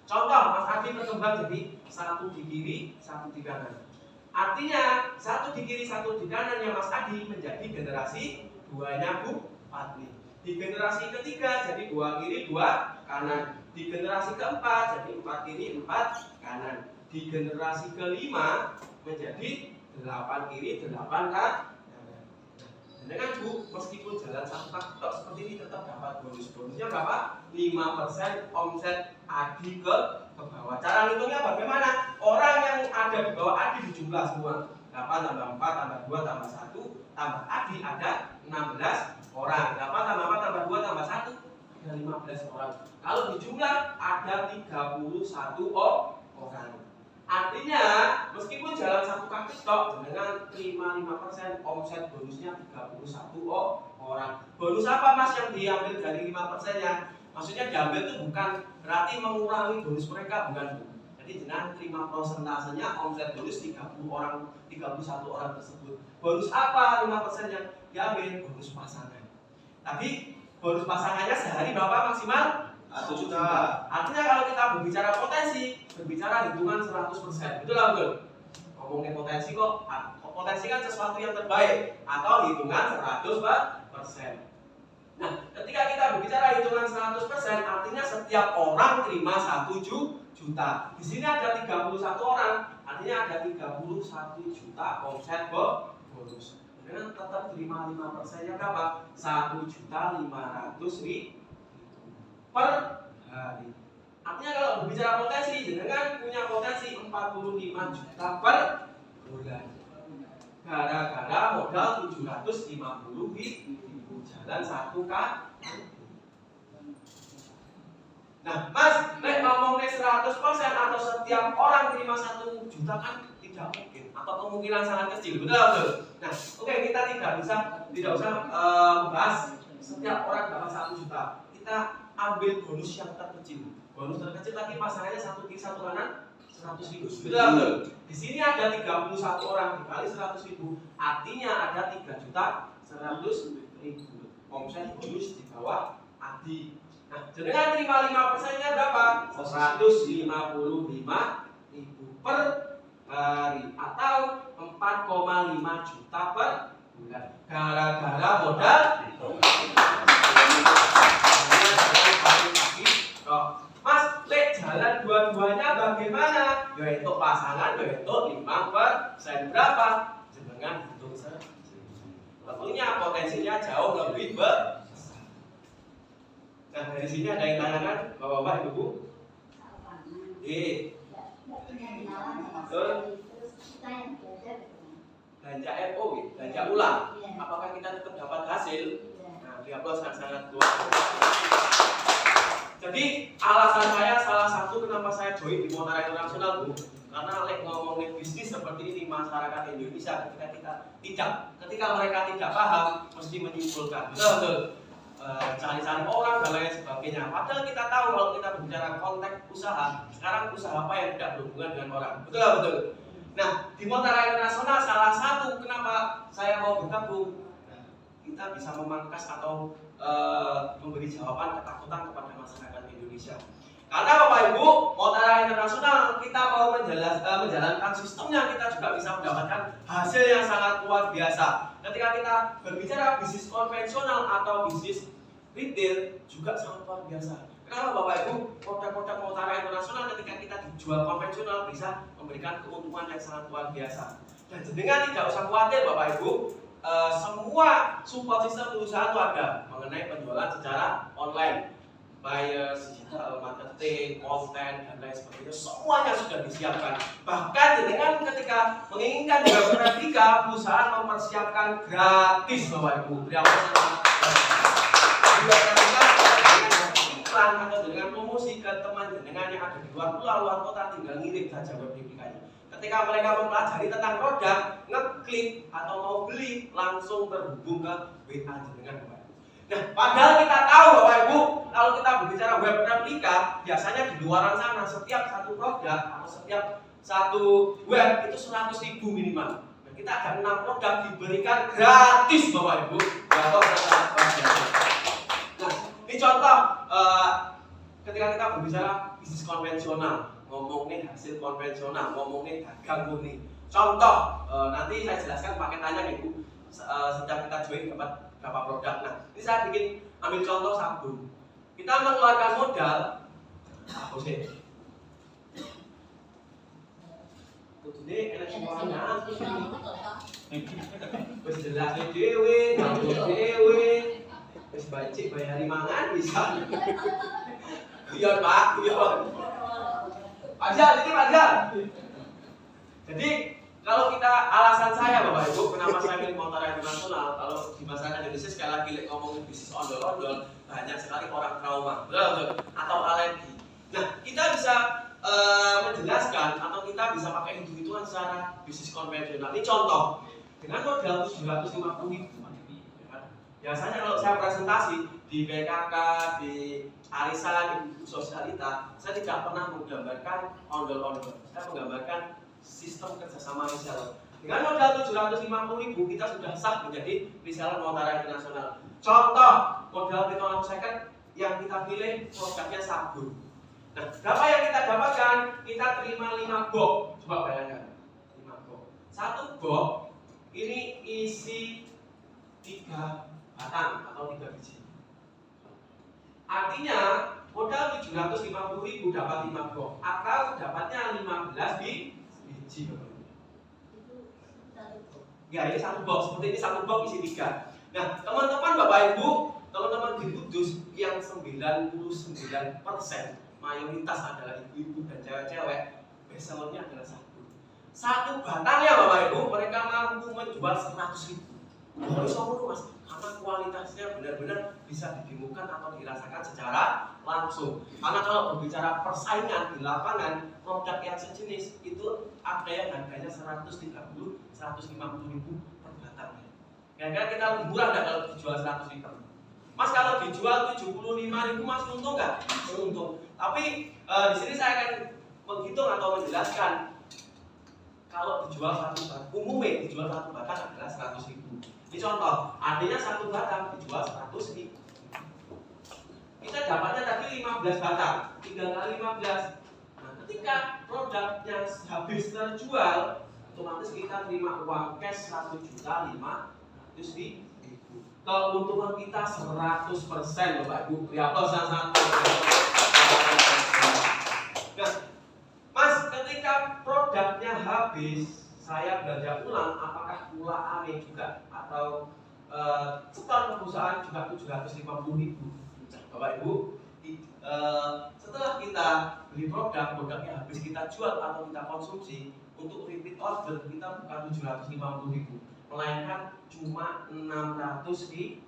Contoh, Mas Adi berkembang jadi satu di kiri, satu di kanan. Artinya satu di kiri, satu di kanannya Mas Adi menjadi generasi duanya Bu Fatni. Di generasi ketiga jadi 2 kiri 2 kanan. Di generasi keempat jadi 4 kiri 4 kanan. Di generasi kelima menjadi 8 kiri 8 kanan. Dengan Bu, meskipun jalan satu kaki seperti ini tetap dapat bonus. Bonusnya berapa? 5% omset Adi ke bawah. Cara hitungnya bagaimana? Orang yang ada di bawah Adi dijumlah semua. 8 tambah 4 tambah 2 tambah 1 tambah Adi ada 16 orang. 8 tambah 4 tambah 2 tambah 1 ada 15 orang. Kalau dijumlah ada 31 orang. Artinya meskipun jalan satu kaki stok dengan terima 5% omset bonusnya 31 orang. Bonus apa Mas yang diambil dari 5%-nya? Maksudnya diambil itu bukan berarti mengurangi bonus mereka, bukan Bu. Jadi jenengan terima prosentasenya omset bonus 31 orang tersebut. Bonus apa 5% yang diambil? Bonus pasangan. Tapi bonus pasangannya sehari berapa maksimal? 1 juta. Artinya kalau kita berbicara potensi, berbicara hitungan 100%. Betul lah betul? Ngomongin potensi kok, potensi kan sesuatu yang terbaik atau hitungan 100%. Nah, ketika kita berbicara hitungan 100%, artinya setiap orang terima 1 juta. Di sini ada 31 orang, artinya ada 31 juta omset bonus. Dengan tetap terima 5%-nya berapa? 1.500.000 per hari. Artinya kalau berbicara potensi, jenengan punya potensi 45 juta per bulan. Gara-gara modal 750.000 jalan 1 kali. Nah, Mas, nek ngomongnya 100% atau setiap orang terima 1 juta kan tidak mungkin atau kemungkinan sangat kecil, betul? Nah, oke, kita tidak usah membahas setiap orang dapat 1 juta. Kita ambil bonus yang terkecil. Bonus terkecil tadi pasangannya 1 kiri 1 kanan 100.000. Betul. Di sini ada 31 orang dikali 100.000, artinya ada 3.100.000 omset bonus di bawah Adi. Nah, jenengan terima 5%-nya berapa? 155.000 per hari atau 4,5 juta per bulan. Gara-gara modal Mas, lek jalan dua-duanya bagaimana? Yaitu pasangan, yaitu 5% berapa? Jenengan hitung saja. Tentunya potensinya jauh lebih besar. Nah, dari sini ada yang tanyakan, Bapak-bapak, Ibu-ibu? Belanja FO, belanja ulang. Apakah kita tetap dapat hasil? Nah, di aplaus sangat luar biasa. Jadi alasan saya salah satu kenapa saya join di Montara Internasional, Bu, karena lek ngomongin bisnis seperti ini masyarakat Indonesia ketika mereka tidak paham mesti menyimpulkan. Betul. Cari-cari orang dan lain sebagainya. Padahal kita tahu kalau kita berbicara konteks usaha, sekarang usaha apa yang tidak berhubungan dengan orang. Betul. Nah, di Montara Internasional salah satu kenapa saya mau bergabung, kita bisa memangkas atau memberi jawaban ketakutan kepada masyarakat Indonesia. Karena Bapak Ibu, Montara Internasional kita mau menjalankan sistemnya, kita juga bisa mendapatkan hasil yang sangat luar biasa. Ketika kita berbicara bisnis konvensional atau bisnis retail juga sangat luar biasa. Kenapa Bapak Ibu? Produk-produk Montara Internasional ketika kita dijual konvensional bisa memberikan keuntungan yang sangat luar biasa. Dan jenengan tidak usah khawatir Bapak Ibu, semua support sistem perusahaan itu ada mengenai penjualan secara online, buyers, digital marketing, konten dan lain sebagainya, semuanya sudah disiapkan. Bahkan dengan ketika menginginkan web replika, perusahaan mempersiapkan gratis Bapak Ibu. Iklan atau dengan promosi ke teman jenengan yang ada di luar kota, tinggal ngirim saja web replikanya. Ketika mereka mempelajari tentang produk, ngeklik atau mau beli, langsung terhubung ke WA jenengan Bapak. Nah, padahal kita tahu Bapak Ibu, kalau kita berbicara web replika, biasanya di luar sana setiap satu produk atau setiap satu web itu 100.000 minimal. Dan kita ada 6 produk diberikan gratis Bapak Ibu. Nah, ini contoh ketika kita berbicara bisnis konvensional, ngomongin hasil konvensional, ngomongin dagang murni. Contoh, nanti saya jelaskan paketannya nih Bu. Setiap kita join dapat berapa produk. Nah, ini saya bikin ambil contoh sabun. Kita mengeluarkan modal, apa sih? Kudune enak semuanya. Wis jelas dhewe, nganggo dhewe. Wis bacik bayari mangan bisa. Iya Pak, iya. Ajar, ini ajar. Jadi kalau kita alasan saya Bapak Ibu, kenapa saya pilih Montara Internasional? Kalau di masyarakat Indonesia sekali lagi ngomongin bisnis ondol-ondol, banyak sekali orang trauma, betul, atau alergi. Nah, kita bisa menjelaskan atau kita bisa pakai hitung-hitungan secara bisnis konvensional. Ini contoh dengan modal 750.000. Biasanya kalau saya presentasi di BKK, di Arisan, di Sosialita, saya tidak pernah menggambarkan ondol-ondol. Saya menggambarkan sistem kerjasama reseller. Dengan modal 750.000 kita sudah sah menjadi reseller Montara Internasional. Contoh modal Petronam Second yang kita pilih produknya sabun. Nah, berapa yang kita dapatkan? Kita terima 5 box. Coba bayangkan, 5 box. Satu box ini isi 3 batang atau 3 biji. Artinya modal 750.000 dapat 5 box atau dapatnya 15 biji. Ya, ini 1 box. Seperti ini 1 box isi 3. Nah, teman-teman Bapak Ibu, teman-teman di Kudus yang 99% mayoritas adalah ibu-ibu dan cewek-cewek, bestsellernya adalah sabun. 1 batangnya Bapak Ibu, mereka mampu menjual 100.000. Harus ngomong Mas, karena kualitasnya benar-benar bisa didemukan atau dirasakan secara langsung. Karena kalau berbicara persaingan di lapangan, produk yang sejenis itu ada yang harganya 130, 150.000 per batangnya. Kira-kira kita lebih murah nggak kalau dijual 100 liter? Mas kalau dijual 75.000 Mas untung nggak? Untung. Tapi di sini saya akan menghitung atau menjelaskan kalau dijual 1 batang, umumnya dijual 1 batang adalah 100.000. Ini contoh, artinya 1 batang dijual 100.000. Kita dapatnya tadi 15 batang, 3 kali 15. Nah, ketika produknya habis terjual, otomatis kita terima uang cash 1.500.000. Keuntungan kita 100% Bapak Ibu. Ya, sangat. Nah, Mas, ketika produknya habis, saya belanja ulang, apakah pula aneh juga atau setor perusahaan juga 750.000? Bapak Ibu, setelah kita beli produknya habis kita jual atau kita konsumsi, untuk repeat order kita bukan 750.000, melainkan cuma 600.000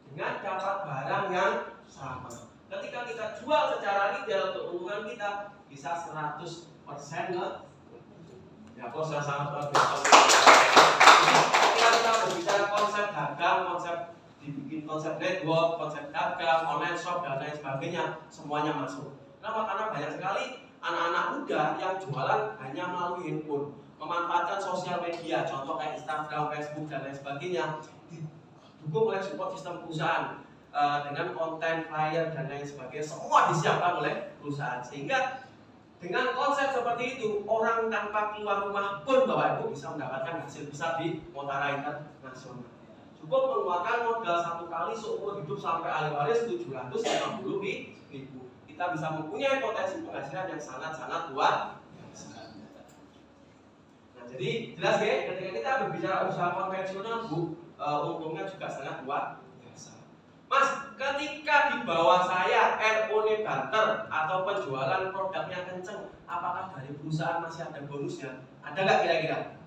dengan dapat barang yang sama. Ketika kita jual secara retail, keuntungan kita bisa 100% ya, kok saya sangat biasa. Ketika kita berbicara konsep dagang, konsep dibikin konsep network, konsep dagang, online shop dan lain sebagainya, semuanya masuk. Kenapa? Karena banyak sekali anak-anak muda yang jualan hanya melalui handphone, memanfaatkan sosial media, contoh kayak Instagram, Facebook dan lain sebagainya, didukung oleh support sistem perusahaan dengan konten, flyer dan lain sebagainya, semua disiapkan oleh perusahaan. Sehingga dengan konsep seperti itu, orang tanpa keluar rumah pun Bapak Ibu bisa mendapatkan hasil besar di Montara Internasional. Cukup mengeluarkan modal 1 kali seumur hidup sampai ahli waris 750.000. Kita bisa mempunyai potensi penghasilan yang sangat-sangat luar biasa. Nah, jadi jelas ya, ketika kita berbicara usaha konvensional Bu, untungnya juga sangat luar biasa. Mas, ketika di bawah saya RON banter atau penjualan produknya kenceng, apakah dari perusahaan masih ada bonusnya? Ada nggak kira-kira?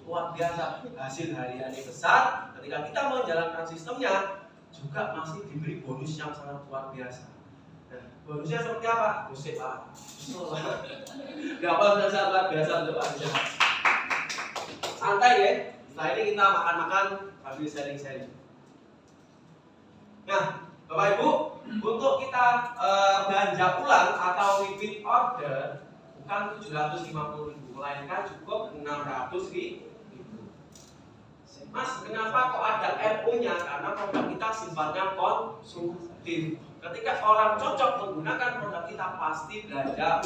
Luar biasa, hasil hariannya besar. Ketika kita menjalankan sistemnya, juga masih diberi bonus yang sangat luar biasa. Nah, bonusnya seperti apa? Musik Pak. Gak apa sangat luar biasa untuk Pak. Santai ya. Setelah ini kita makan-makan sambil sharing-sharing. Nah, Bapak Ibu, untuk kita belanja ulang atau repeat order bukan 750.000, melainkan cukup 600.000. Mas, kenapa kok ada RO-nya? Karena produk kita sifatnya konsumtif. Ketika orang cocok menggunakan produk kita pasti belanja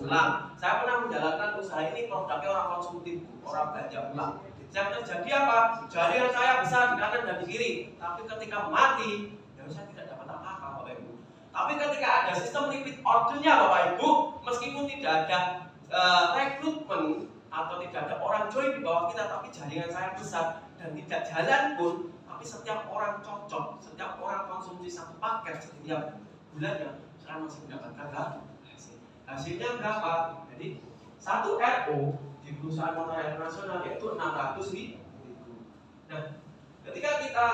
ulang. Saya pernah menjalankan usaha ini, produknya orang konsumtif, orang belanja ulang. Yang terjadi apa? Jaringan saya besar di kanan dan di kiri, tapi ketika mati, ya saya tidak dapat apa-apa, Bapak Ibu. Tapi ketika ada sistem repeat ordernya, Bapak Ibu, meskipun tidak ada rekrutmen atau tidak ada orang join di bawah kita, tapi jaringan saya besar dan tidak jalan pun, tapi setiap orang cocok, setiap orang konsumsi satu paket setiap bulannya, saya masih mendapatkan hasil. Hasilnya berapa? Jadi satu RO di perusahaan motor internasional yaitu 600.000. Nah, ketika kita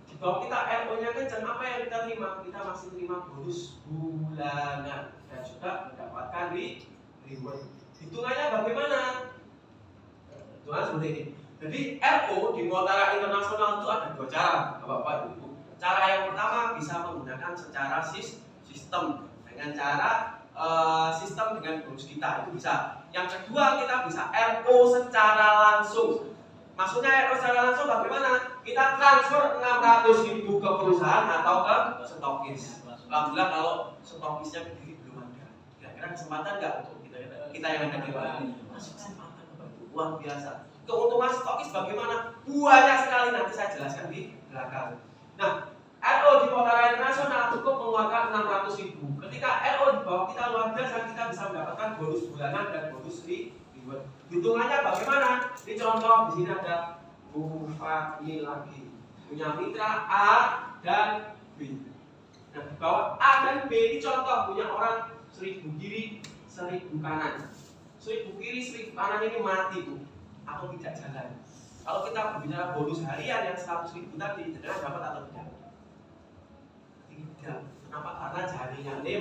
di bawah kita RO-nya kencang, apa yang kita terima? Kita masih terima bonus bulanan dan juga mendapatkan reward. Hitungannya bagaimana? Hitungan seperti ini. Jadi RO di Motara Internasional itu ada dua cara, Bapak Ibu. Cara yang pertama bisa menggunakan secara sistem dengan cara sistem dengan bonus kita itu bisa. Yang kedua kita bisa RO secara langsung. Maksudnya RO secara langsung bagaimana? Kita transfer 600.000 ke perusahaan atau ke stokis. Alhamdulillah kalau stokisnya berdiri belum ada. Kira-kira kesempatan nggak untuk kita yang ada di bawah? Masih kesempatan, Bapak Ibu, luar biasa. Keuntungan stokis bagaimana? Banyak sekali, nanti saya jelaskan di belakang. Nah, RO di Motara Internasional cukup mengeluarkan 600.000. Ketika RO di bawah kita luar biasa, kita bisa mendapatkan bonus bulanan dan bonus reward. Hitungannya bagaimana? Ini contoh di sini ada Bu Fahmi lagi punya mitra A dan B. Nah, di bawah A dan B ini contoh punya orang 1000 kiri, 1000 kanan. 1000 kiri, 1000 kanan ini mati, Bu, atau tidak jalan. Kalau kita berbicara bonus harian yang 100.000 tadi, jenengan dapat atau tidak? Tidak. Kenapa? Karena jaringannya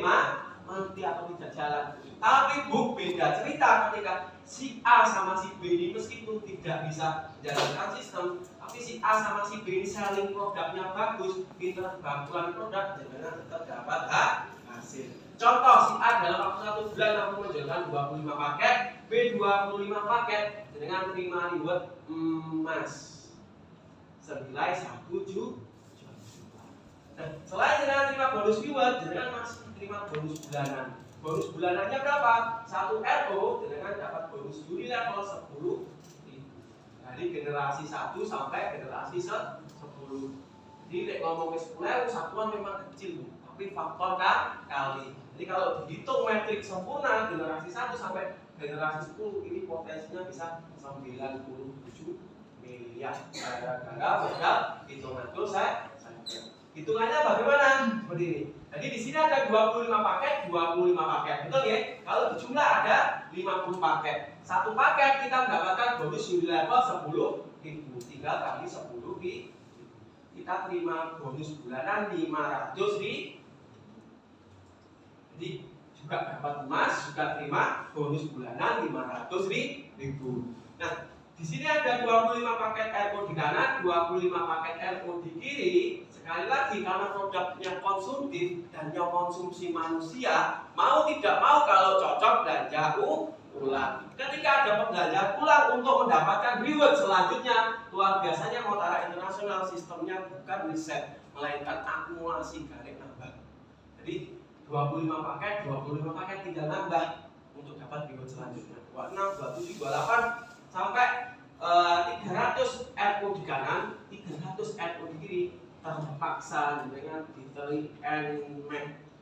mati atau tidak jalan. Tapi Bu, beda cerita ketika si A sama si B ini meskipun tidak bisa menjalankan sistem, tapi si A sama si B ini selling produknya bagus, pintar bantuan produk, jenengan tetap dapat hasil. Contoh, si A dalam waktu 1 bulan mampu menjualkan 25 paket, B 25 paket, dengan terima reward emas senilai 1 juta. Nah, selain dengan terima bonus reward, dengan masih terima bonus bulanan. Bonus bulanannya berapa? 1 RO dengan dapat bonus Juli level 10.000 dari generasi 1 sampai generasi 10. Jadi ngomong 10.000 satuan memang kecil, tapi faktor kali. Jadi kalau dihitung metrik sempurna generasi 1 sampai generasi 10 ini potensinya bisa 97 miliar. Gara-gara modal hitungan itu saya hitungannya bagaimana? Seperti ini. Jadi di sini ada 25 paket, 25 paket. Betul ya? Kalau di jumlah ada 50 paket. Satu paket kita mendapatkan bonus Juli level 10.000. Tinggal kali 10.000. Kita terima bonus bulanan 500.000. Jadi juga dapat emas, juga terima bonus bulanan 500.000. Nah, di sini ada 25 paket RO di kanan, 25 paket RO di kiri. Sekali lagi karena produknya konsumtif dan yang konsumsi manusia, mau tidak mau kalau cocok belanja ulang. Ketika ada pembelajaran ulang untuk mendapatkan reward selanjutnya, luar biasanya Motara Internasional sistemnya bukan reset, melainkan akumulasi garis nambah. Jadi 25 paket tinggal nambah untuk dapat reward selanjutnya. 26, 27, 28 sampai 300 RO di kanan, 300 RO di kiri terpaksa dengan detail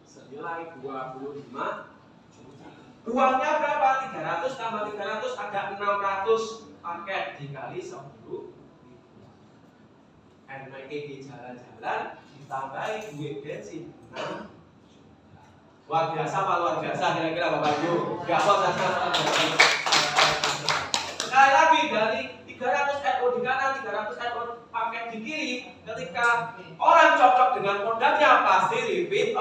senilai 25 juta. Uangnya berapa? 300 tambah 300 ada 600 paket dikali 10.000. NMEG jalan-jalan ditambahi duit bensin 6. Luar biasa Pak, luar biasa kira-kira Bapak Ibu. Sekali lagi dari 300 RO di kanan, 300 RO paket di kiri, ketika orang cocok dengan produknya pasti repeat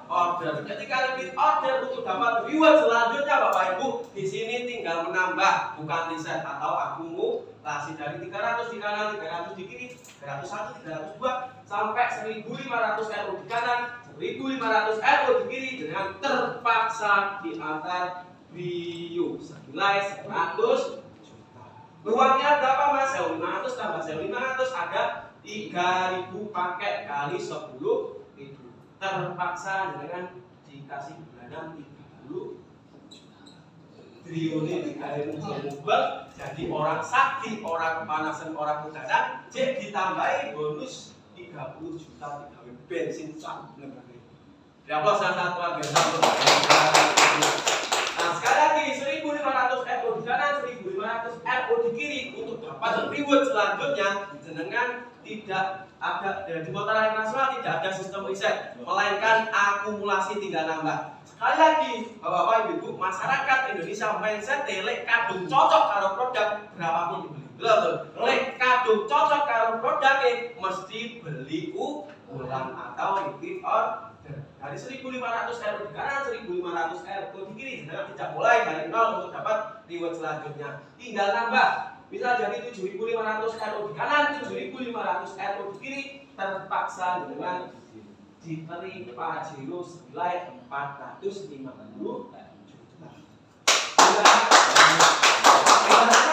order. Ketika repeat order untuk dapat reward selanjutnya Bapak Ibu, di sini tinggal menambah, bukan reset atau akumulasi dari 300 di kanan, 300 di kiri, 301, 302 sampai 1.500 RO di kanan, 1.500 RO di kiri dengan terpaksa diantar Rio senilai 100 juta. Uangnya berapa Mas? 1.500 tambah 1.500 ada 3.000 paket kali 10.000. Terpaksa dengan dikasih bulanan 30 triliun dikali mubel jadi orang sakti, orang kepanasan, orang udaran, cek ditambahi bonus 30 juta digawe bensin sak bener. Ya Allah sangat luar biasa. Nah sekali lagi 1.500 RO di kanan, 1.500 RO di kiri untuk dapat reward selanjutnya dengan tidak ada di putaran nasional tidak ada sistem riset, melainkan akumulasi tinggal nambah. Sekali lagi, Bapak Ibu, masyarakat Indonesia mindset lek kadung cocok karo produk berapapun dibeli. Betul. Lek kadung cocok karo produknya mesti beli ulang atau repeat order. Dari 1.500 RO di kanan, 1.500 RO di kiri, jangan tidak mulai dari nol untuk dapat reward selanjutnya. Tinggal nambah. Bisa jadi 7.500 RO di kanan, 7.500 RO di kiri, terpaksa dengan diberi pajero senilai 450 juta.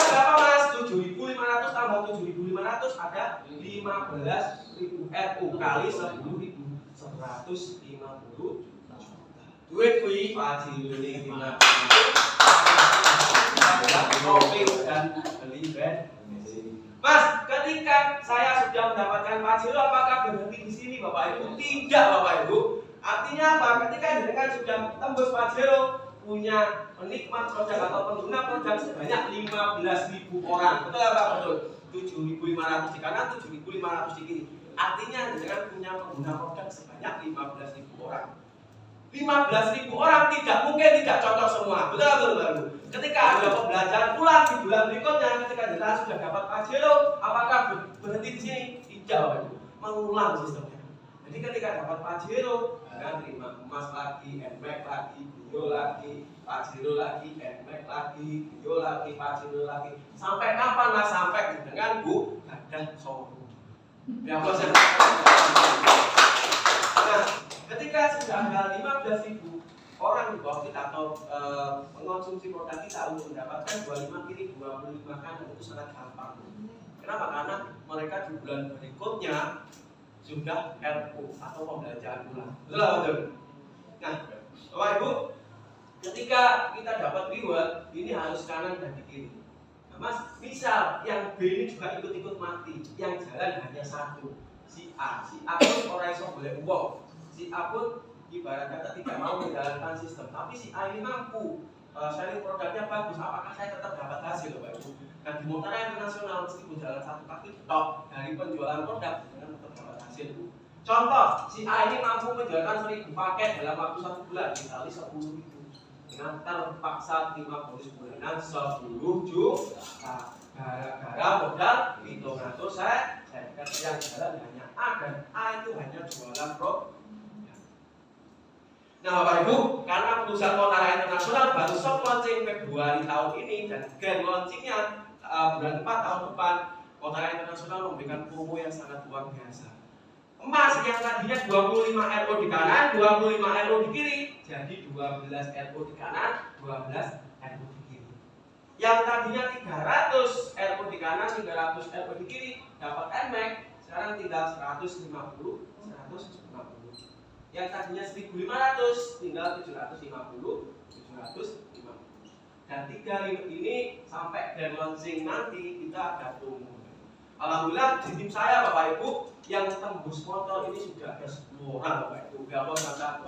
Berapa Mas? 7.500 tambah 7.500 ada 15.000 RO kali 10.000, 150 juta. Duit kui pajero ini 50 shopping dan beli bensin. Mas, ketika saya sudah mendapatkan pajero, apakah berhenti di sini, Bapak Ibu? Tidak, Bapak Ibu. Artinya apa? Ketika jenengan sudah tembus pajero, punya penikmat produk atau pengguna produk sebanyak 15.000 orang. Betul apa? Betul. 7.500 di kanan, 7.500 di kiri. Artinya jenengan punya pengguna produk sebanyak 15.000 orang. 15.000 orang tidak mungkin tidak cocok semua. Betul Bapak. Ketika ada pembelajaran ulang di bulan berikutnya, ketika jenengan sudah dapat pajero, apakah berhenti di sini? Tidak Bapak Ibu. Mengulang sistemnya. Jadi ketika dapat pajero, jangan terima emas lagi, NMAX lagi, bio lagi, pajero lagi, NMAX lagi, bio lagi, pajero lagi. Sampai kapan Mas? Sampai dengan Bu gadah showroom. Ya bos. Nah, ketika sudah ada 15.000 orang di bawah kita atau mengonsumsi produk kita untuk mendapatkan 25 kiri 25 kanan itu sangat gampang. Kenapa? Karena mereka di bulan berikutnya sudah RU atau pembelajaran ulang. Betul. Nah, Bapak Ibu, ketika kita dapat reward ini harus kanan dan kiri. Nah, Mas, misal yang B ini juga ikut-ikut mati, yang jalan hanya satu, si A pun orang iso boleh uang. Si A pun ibarat kata tidak mau menjalankan sistem, tapi si A ini mampu selling produknya bagus, apakah saya tetap dapat hasil Bapak Ibu? Dan di Montara Internasional meskipun jalan satu kaki top dari penjualan produk dengan tetap dapat hasil. Contoh, si A ini mampu menjualkan 1.000 paket dalam waktu 1 bulan, dikali 10.000 dengan terpaksa terima bonus bulanan 10 juta. Gara-gara modal hitungan saya yang jalan hanya A dan A itu hanya jualan produk. Nah Bapak Ibu, karena perusahaan Montara Internasional baru soft launching Februari tahun ini dan grand launchingnya bulan 4 tahun depan, Montara Internasional memberikan promo yang sangat luar biasa. Emas yang tadinya 25 RO di kanan, 25 RO di kiri, jadi 12 RO di kanan, 12 RO di kiri. Yang tadinya 300 RO di kanan, 300 RO di kiri, dapat NMAX, sekarang tinggal 150. Yang tadinya 1.500 tinggal 750. Dan 3 ini sampai grand launching nanti kita ada promo. Alhamdulillah di tim saya Bapak Ibu yang tembus motor ini sudah ada 10 orang Bapak Ibu. Gak mau sampai.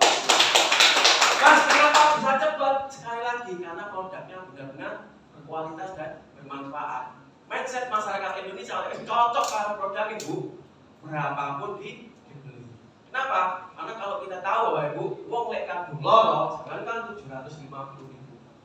Mas, kenapa bisa cepat? Sekali lagi karena produknya benar-benar berkualitas dan bermanfaat. Mindset masyarakat Indonesia cocok kalau produk Ibu berapapun dibeli. Kenapa? Karena kalau kita tahu Bapak Ibu, wong lek kadung loro, sekarang kan 750.000.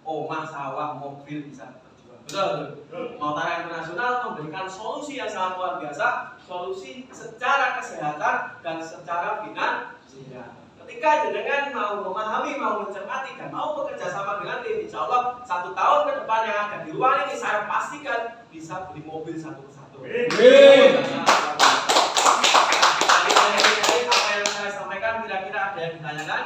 Omah, sawah, mobil bisa terjual. Betul. Montara Internasional memberikan solusi yang sangat luar biasa, solusi secara kesehatan dan secara finansial. Ketika jenengan mau memahami, mau mencermati dan mau bekerja sama dengan tim, insya Allah 1 tahun ke depan yang ada di luar ini saya pastikan bisa beli mobil satu persatu. Apa yang saya sampaikan kira-kira ada yang ditanyakan?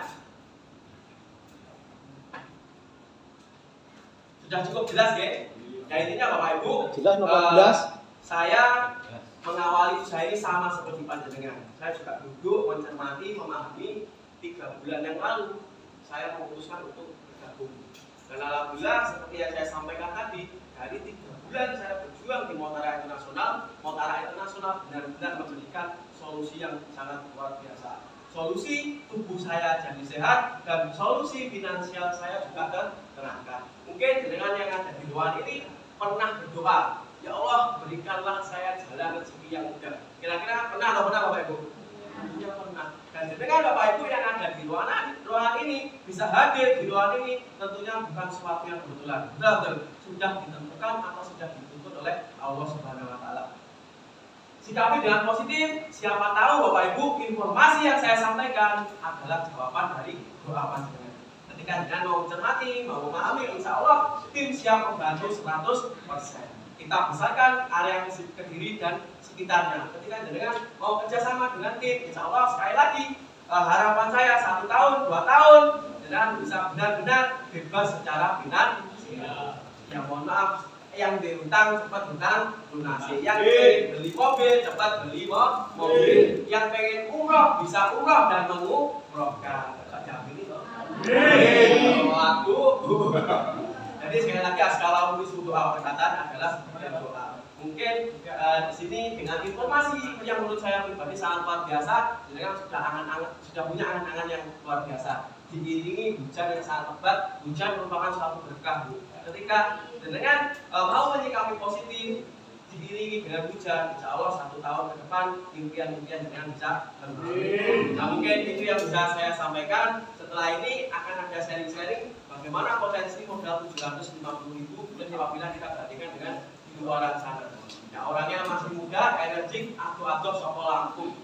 Sudah cukup jelas ya? Ya intinya Bapak Ibu, Jelas nomor 14. saya mengawali usaha ini sama seperti panjenengan. Saya juga duduk mencermati, memahami 3 bulan yang lalu saya memutuskan untuk bergabung. Dan alhamdulillah seperti yang saya sampaikan tadi, dari 3 bulan saya berjuang di Motara Internasional, Motara Internasional benar-benar memberikan solusi yang sangat luar biasa. Solusi tubuh saya jadi sehat dan solusi finansial saya juga terangkat. Mungkin dengan yang ada di luar ini pernah berdoa, ya Allah berikanlah saya jalan rezeki yang mudah. Kira-kira pernah atau pernah Bapak Ibu? Tentunya pernah. Dan dengan Bapak Ibu yang ada di ruangan ini bisa hadir di ruangan ini tentunya bukan sesuatu yang kebetulan. Betul, sudah ditentukan atau sudah dituntut oleh Allah Subhanahu Wa Taala. Sikapi dengan positif, siapa tahu Bapak Ibu informasi yang saya sampaikan adalah jawaban dari doa panjenengan. Ketika dengan mau mencermati, mau memahami, insya Allah tim siap membantu 100%. Kita besarkan area Kediri dan sekitarnya. Ketika jenengan mau kerjasama dengan tim, insya Allah sekali lagi harapan saya 1 tahun, 2 tahun, jenengan bisa benar-benar bebas secara finansial. Ya mohon maaf, yang diutang cepat hutang lunasi, yang pengen beli mobil cepat beli mobil, yang pengen umroh bisa umroh dan mengumrohkan. Aku. Jadi sekali lagi skala usul doa perkataan adalah seperti doa. Mungkin di sini dengan informasi yang menurut saya pribadi sangat luar biasa, jenengan sudah punya angan-angan yang luar biasa. Diiringi hujan yang sangat lebat, hujan merupakan suatu berkah. Ketika jenengan mau menyikapi positif, diiringi dengan hujan, insya Allah 1 tahun ke depan impian-impian jenengan bisa terwujud. Nah mungkin itu yang bisa saya sampaikan. Setelah ini akan ada sharing-sharing bagaimana potensi modal 750.000 apabila kita bandingkan dengan di luar sana. Ya orangnya masih muda, energik, atuh-atuh soko Lampung.